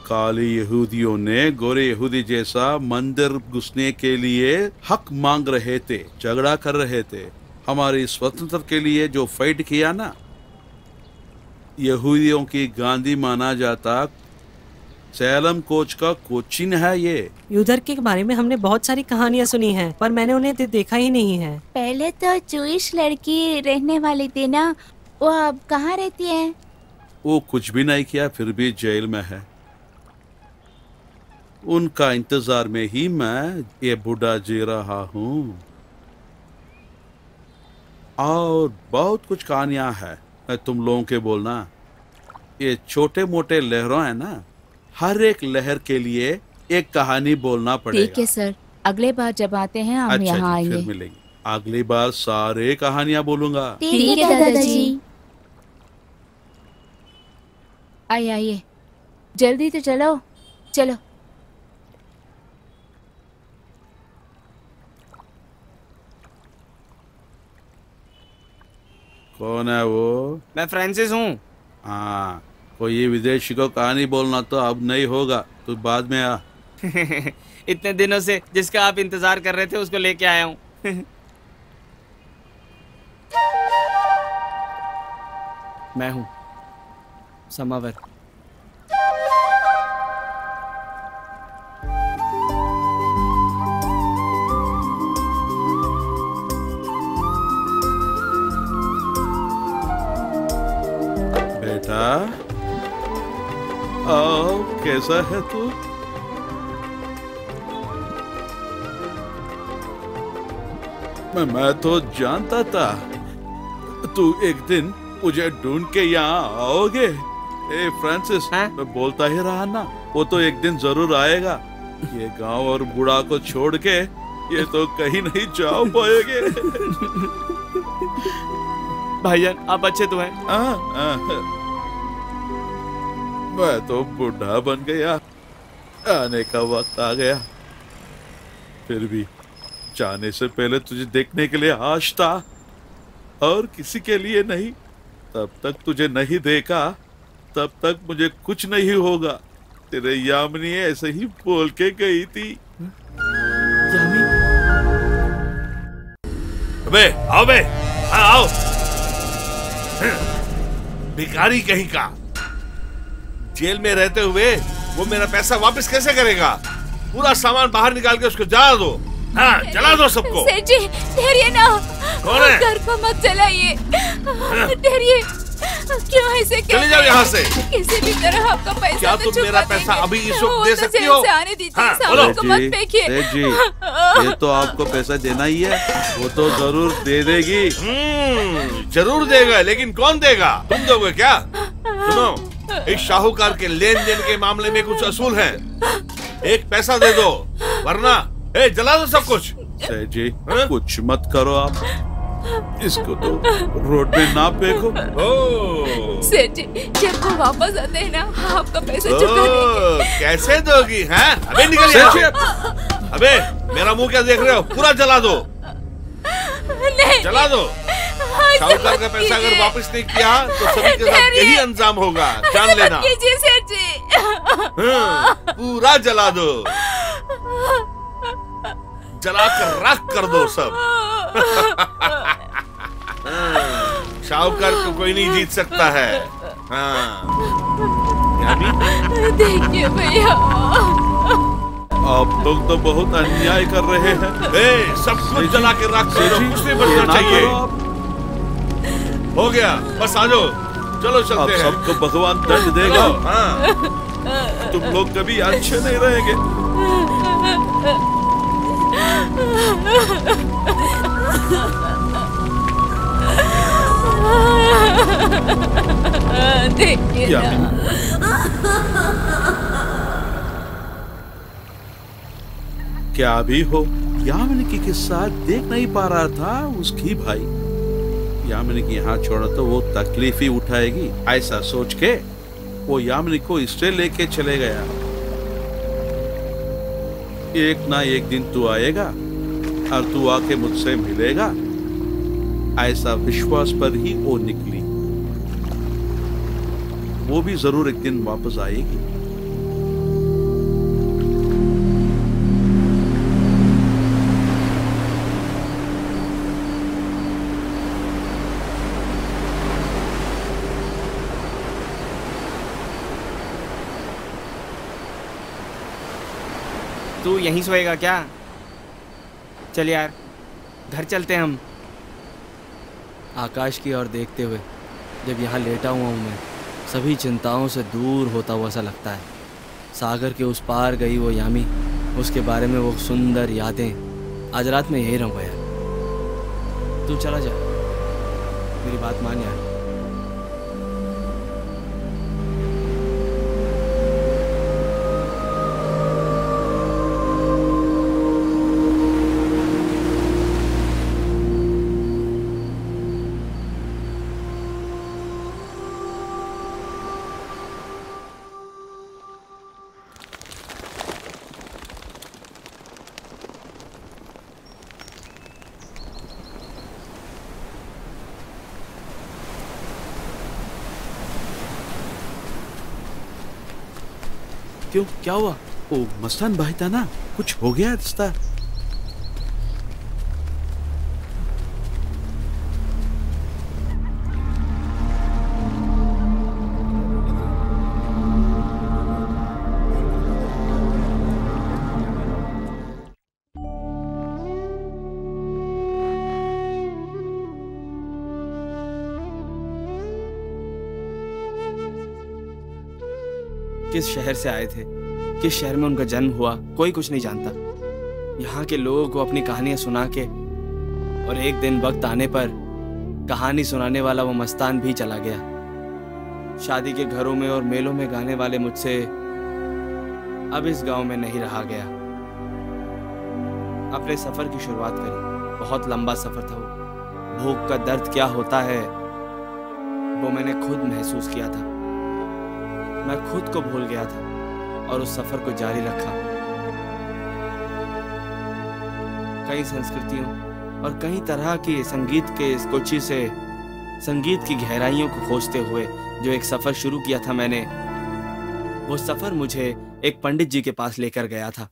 काले यहूदियों ने गोरे यहूदी जैसा मंदिर घुसने के लिए हक मांग रहे थे, झगड़ा कर रहे थे। हमारी स्वतंत्रता के लिए जो फाइट किया ना, यहूदियों की गांधी माना जाता। सैलम कोच का कोचिन है ये। यूदर के बारे में हमने बहुत सारी कहानियां सुनी हैं, पर मैंने उन्हें देखा ही नहीं है। पहले तो जूइश लड़की रहने वाली थी ना, वो अब कहाँ रहती है? वो कुछ भी नहीं किया फिर भी जेल में है। उनका इंतजार में ही मैं ये बूढ़ा जी रहा हूँ। और बहुत कुछ कहानियां हैं, तुम लोगों के बोलना। ये छोटे मोटे लहरों है ना, हर एक लहर के लिए एक कहानी बोलना पड़ेगा। ठीक है सर, अगले बार जब आते हैं हम अच्छा यहाँ जी, आएंगे। फिर मिलेंगे। अगली बार सारे कहानियां बोलूंगा। ठीक है दादाजी। आइए आइए, जल्दी तो चलो चलो। कौन है वो? मैं फ्रांसिस हूँ। हाँ, कोई विदेशी को कहानी बोलना तो अब नहीं होगा, तू बाद में आ। इतने दिनों से जिसका आप इंतजार कर रहे थे उसको लेके आया हूँ। मैं हूँ समावर। बेटा, आओ, कैसा है तू? मैं तो जानता था तू एक दिन मुझे ढूंढ के यहाँ आओगे। ए फ्रांसिस, मैं बोलता ही रहा ना, वो तो एक दिन जरूर आएगा। ये गांव और बूढ़ा को छोड़ के ये तो कहीं नहीं जा पाएंगे। भाईजान, आप अच्छे तो हैं? मैं तो बूढ़ा बन गया, आने का वक्त आ गया। फिर भी जाने से पहले तुझे देखने के लिए आश था, और किसी के लिए नहीं। तब तक तुझे नहीं देखा, तब तक मुझे कुछ नहीं होगा। तेरे यामिनी ऐसे ही बोल के गई थी। अबे आओ बे, आओ। भिखारी कहीं का, जेल में रहते हुए वो मेरा पैसा वापस कैसे करेगा? पूरा सामान बाहर निकाल के उसको जला दो। हाँ, जला दो सबको। सेठ जी, ठहरिए ना। कौन है? घर को मत जलाइए, ठहरिए। क्यों ऐसे चले जाओ यहाँ से। किसी भी तरह आपका पैसा क्या तो तुम चुका मेरा पैसा देंगे। अभी इस वक्त वो दे तो सकती जेल हो? से आने दीजिए, हाँ, सामान को मत फेंकिए। सेठ जी, ये तो आपको पैसा देना ही है, वो तो जरूर दे देगी। जरूर देगा, लेकिन कौन देगा? तुम दोगे क्या? सुनो, इस शाहूकार के लेन देन के मामले में कुछ असूल है। एक पैसा दे दो, वरना जला दो सब कुछ। सेठ जी, कुछ मत करो आप, इसको तो रोड पे ना फेंको। सेठ जी, जब वो वापस आते हैं ना, आपका पैसा चुका देंगे। कैसे दोगी? हैं? अबे निकल यहाँ से। अबे मेरा मुंह क्या देख रहे हो? पूरा जला दो। नहीं, जला दो। शाहूकार का पैसा अगर वापस नहीं किया तो सभी के साथ यही अंजाम होगा, जान लेना। कीजिए सेठ जी। पूरा जला दो, जला कर राख कर दो सब। शाहूकार को कोई नहीं जीत सकता है। देखिए भैया, आप लोग तो बहुत अन्याय कर रहे हैं। सब कुछ जला के राख कर दो, कुछ नहीं बचना चाहिए। हो गया, बस आ जाओ, चलो चलते हैं। सबको भगवान दंड देगा। तुम लोग कभी अच्छे नहीं रहेंगे। देखिए ना। क्या भी हो, यामिनी के साथ देख नहीं पा रहा था उसकी भाई। यामिनी की यहाँ छोड़ा तो वो तकलीफ ही उठाएगी, ऐसा सोच के वो यामिनी को इससे लेके चले गया। एक ना एक दिन तू आएगा और तू आके मुझसे मिलेगा, ऐसा विश्वास पर ही वो निकली। वो भी जरूर एक दिन वापस आएगी। तू यहीं सोएगा क्या? चल यार, घर चलते हैं हम। आकाश की ओर देखते हुए जब यहाँ लेटा हुआ हूँ मैं, सभी चिंताओं से दूर होता हुआ सा लगता है। सागर के उस पार गई वो यामी, उसके बारे में वो सुंदर यादें। आज रात में यही रहूँगा यार। तू चला जा, मेरी बात मान यार। क्यों, क्या हुआ? ओ मस्तान भाई था ना, कुछ हो गया रिश्ता? किस शहर से आए थे, किस शहर में उनका जन्म हुआ, कोई कुछ नहीं जानता। यहाँ के लोगों को अपनी कहानियां सुना के और एक दिन वक्त आने पर कहानी सुनाने वाला वो मस्तान भी चला गया। शादी के घरों में और मेलों में गाने वाले मुझसे अब इस गांव में नहीं रहा गया। अपने सफर की शुरुआत करी। बहुत लंबा सफर था वो। भूख का दर्द क्या होता है वो मैंने खुद महसूस किया था। मैं खुद को भूल गया था और उस सफर को जारी रखा। कई संस्कृतियों और कई तरह की संगीत के इस कोची से संगीत की गहराइयों को खोजते हुए जो एक सफर शुरू किया था मैंने, वो सफर मुझे एक पंडित जी के पास लेकर गया था।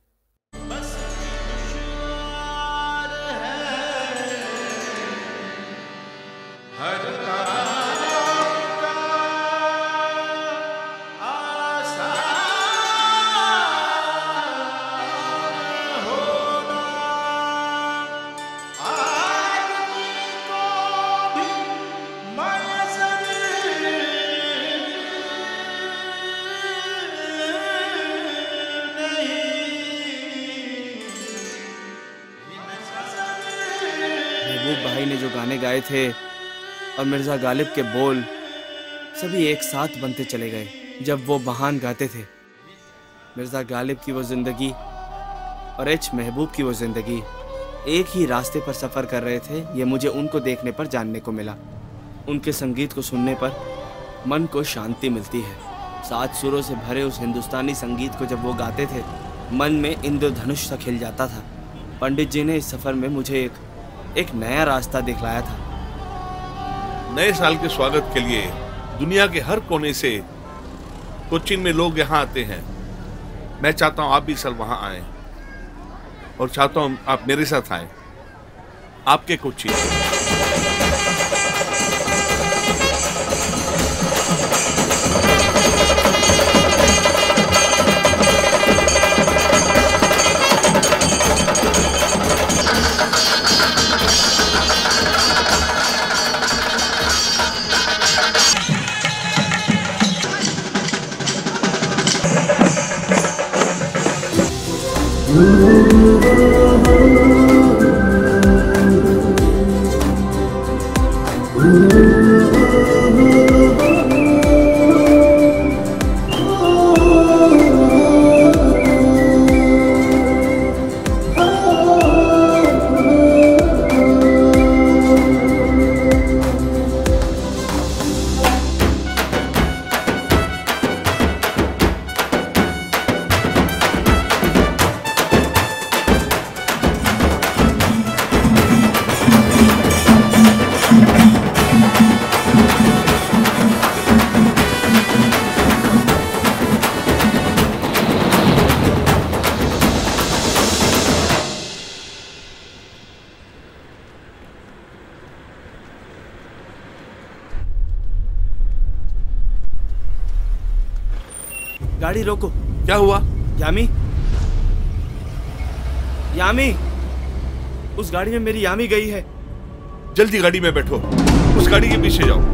भाई ने जो गाने गाए थे और मिर्जा गालिब के बोल सभी एक साथ बनते चले गए जब वो बहान गाते थे। मिर्जा गालिब की वो जिंदगी और एच महबूब की वो जिंदगी एक ही रास्ते पर सफर कर रहे थे। ये मुझे उनको देखने पर जानने को मिला। उनके संगीत को सुनने पर मन को शांति मिलती है। 7 सुरों से भरे उस हिंदुस्तानी संगीत को जब वो गाते थे, मन में इंद्रधनुष सा खिल जाता था। पंडित जी ने इस सफर में मुझे एक नया रास्ता दिखलाया था। नए साल के स्वागत के लिए दुनिया के हर कोने से कोचीन में लोग यहाँ आते हैं। मैं चाहता हूँ आप भी सर वहाँ आएं और चाहता हूँ आप मेरे साथ आएं, आपके कोचीन। गाड़ी रोको। क्या हुआ? यामी, यामी, उस गाड़ी में मेरी यामी गई है। जल्दी गाड़ी में बैठो, उस गाड़ी के पीछे जाओ।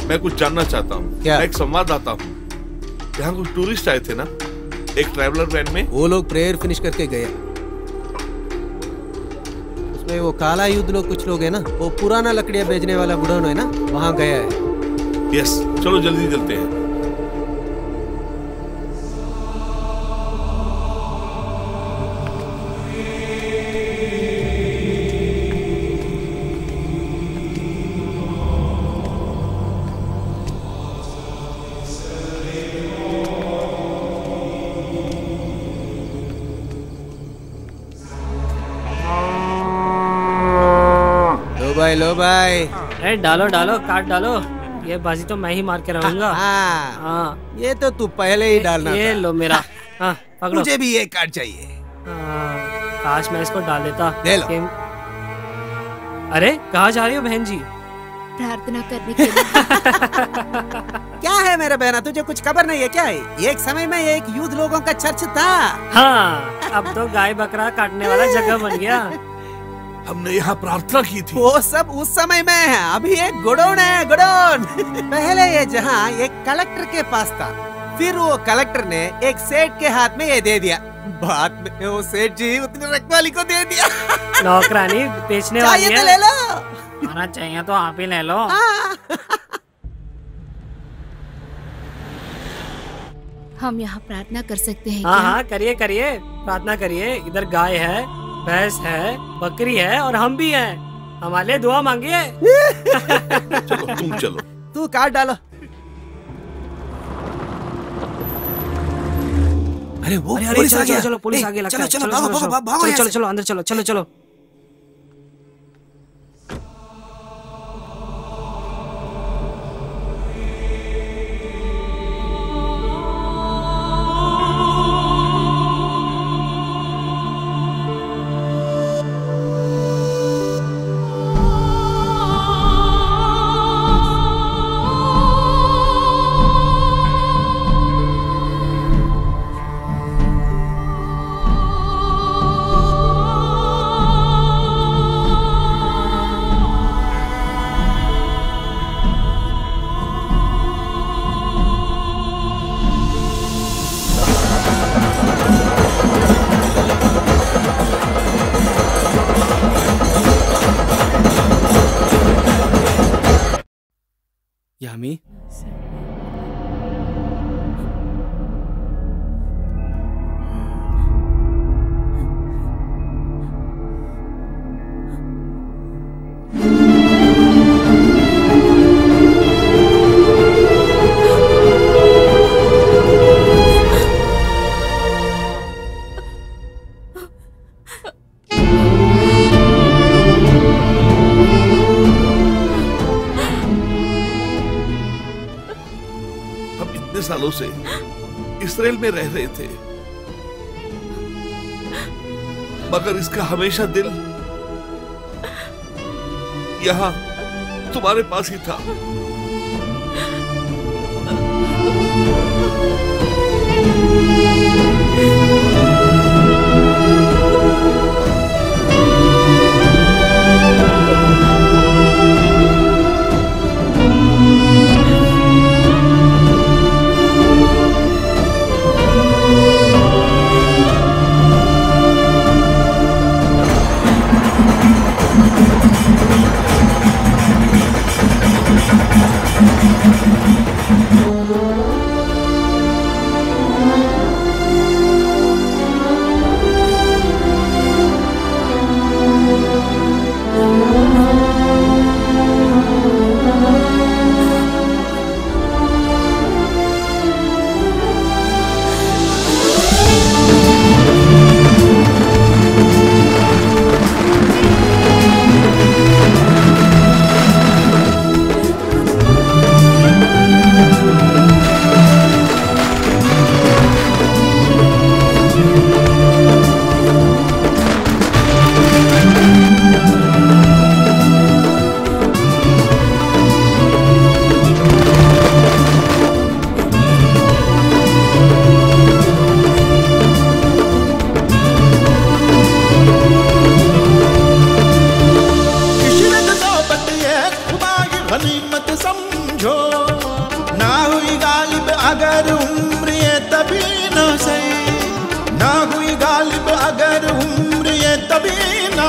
मैं कुछ जानना चाहता हूँ। क्या? मैं एक संवाददाता हूँ। यहाँ कुछ टूरिस्ट आए थे ना? एक ट्रैवलर वैन में? वो लोग प्रेयर फिनिश करके गए। उसमें वो काला युद्ध लोग कुछ लोग है ना, वो पुराना लकड़ियां बेचने वाला गुडौन है ना, वहाँ गया है। यस, चलो जल्दी चलते हैं। लो भाई, अरे डालो डालो, काट डालो। ये बाजी तो मैं ही मार के रहूंगा। हाँ, ये तो तू पहले ही डालना ये था। लो मेरा। हाँ, पकड़ो। मुझे भी ये कार्ड चाहिए। काश मैं इसको डाल देता। ले लो। अरे कहाँ जा रही हो बहन जी? प्रार्थना करने के लिए। क्या है मेरे बहना, तुझे कुछ खबर नहीं है क्या? एक समय में एक यूथ लोगों का चर्च था। हाँ, अब तो गाय बकरा काटने वाला जगह बन गया। हमने यहाँ प्रार्थना की थी। वो सब उस समय में है, अभी एक गोडाउन है, गोडाउन। पहले ये जहाँ एक कलेक्टर के पास था, फिर वो कलेक्टर ने एक सेठ के हाथ में ये दे दिया। बाद में वो सेठ जी उतने रखवाली को दे दिया। नौकरानी बेचने वाली है। चाहिए तो ले लो। आना चाहिए तो आप ही ले लो। हम यहाँ प्रार्थना कर सकते हैं हाँ क्या? हाँ, करिए करिए, प्रार्थना करिए। इधर गाय है, भैंस है, बकरी है और हम भी हैं। हमारे लिए दुआ मांगिए। चलो तुम चलो। तू कार्ड डालो। अरे वो पुलिस आ गया। चलो पुलिस आ गया लगता है। चलो भागो चलो चलो अंदर चलो, चलो चलो। यामी, सालों से इस्राएल में रह रहे थे, मगर इसका हमेशा दिल यहाँ तुम्हारे पास ही था।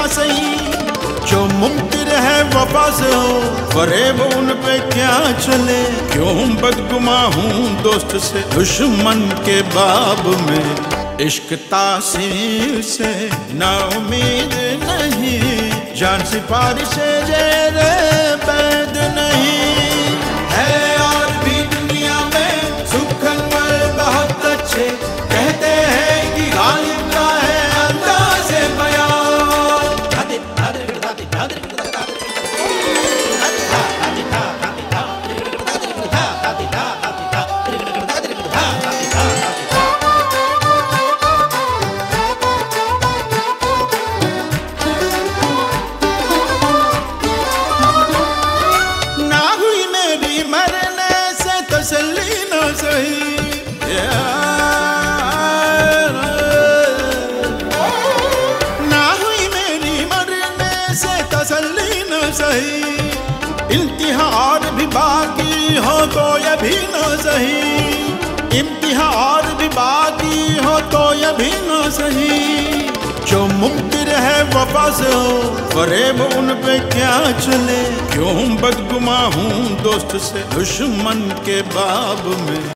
सही, जो मुमकिन है वफा से हो, फरेब उन पे क्या चले। क्यों बदगुमा हूँ दोस्त से दुश्मन के बाब में, इश्क तासीर से ना उम्मीद नहीं, जान सिपारिश जेरे बैद नहीं। है और भी दुनिया में सुखनवर बहुत अच्छे, कहते हैं कि गालिब का है अंदाज़े बयां। इम्तिहान भी बाकी हो तो ये भी न सही, इम्तिहान भी बाकी हो तो ये भी न सही। जो मुमकिन है वफा से हो, फरेब उन पे क्या चले। क्यों बदगुमा हूँ दोस्त से दुश्मन के बाब में।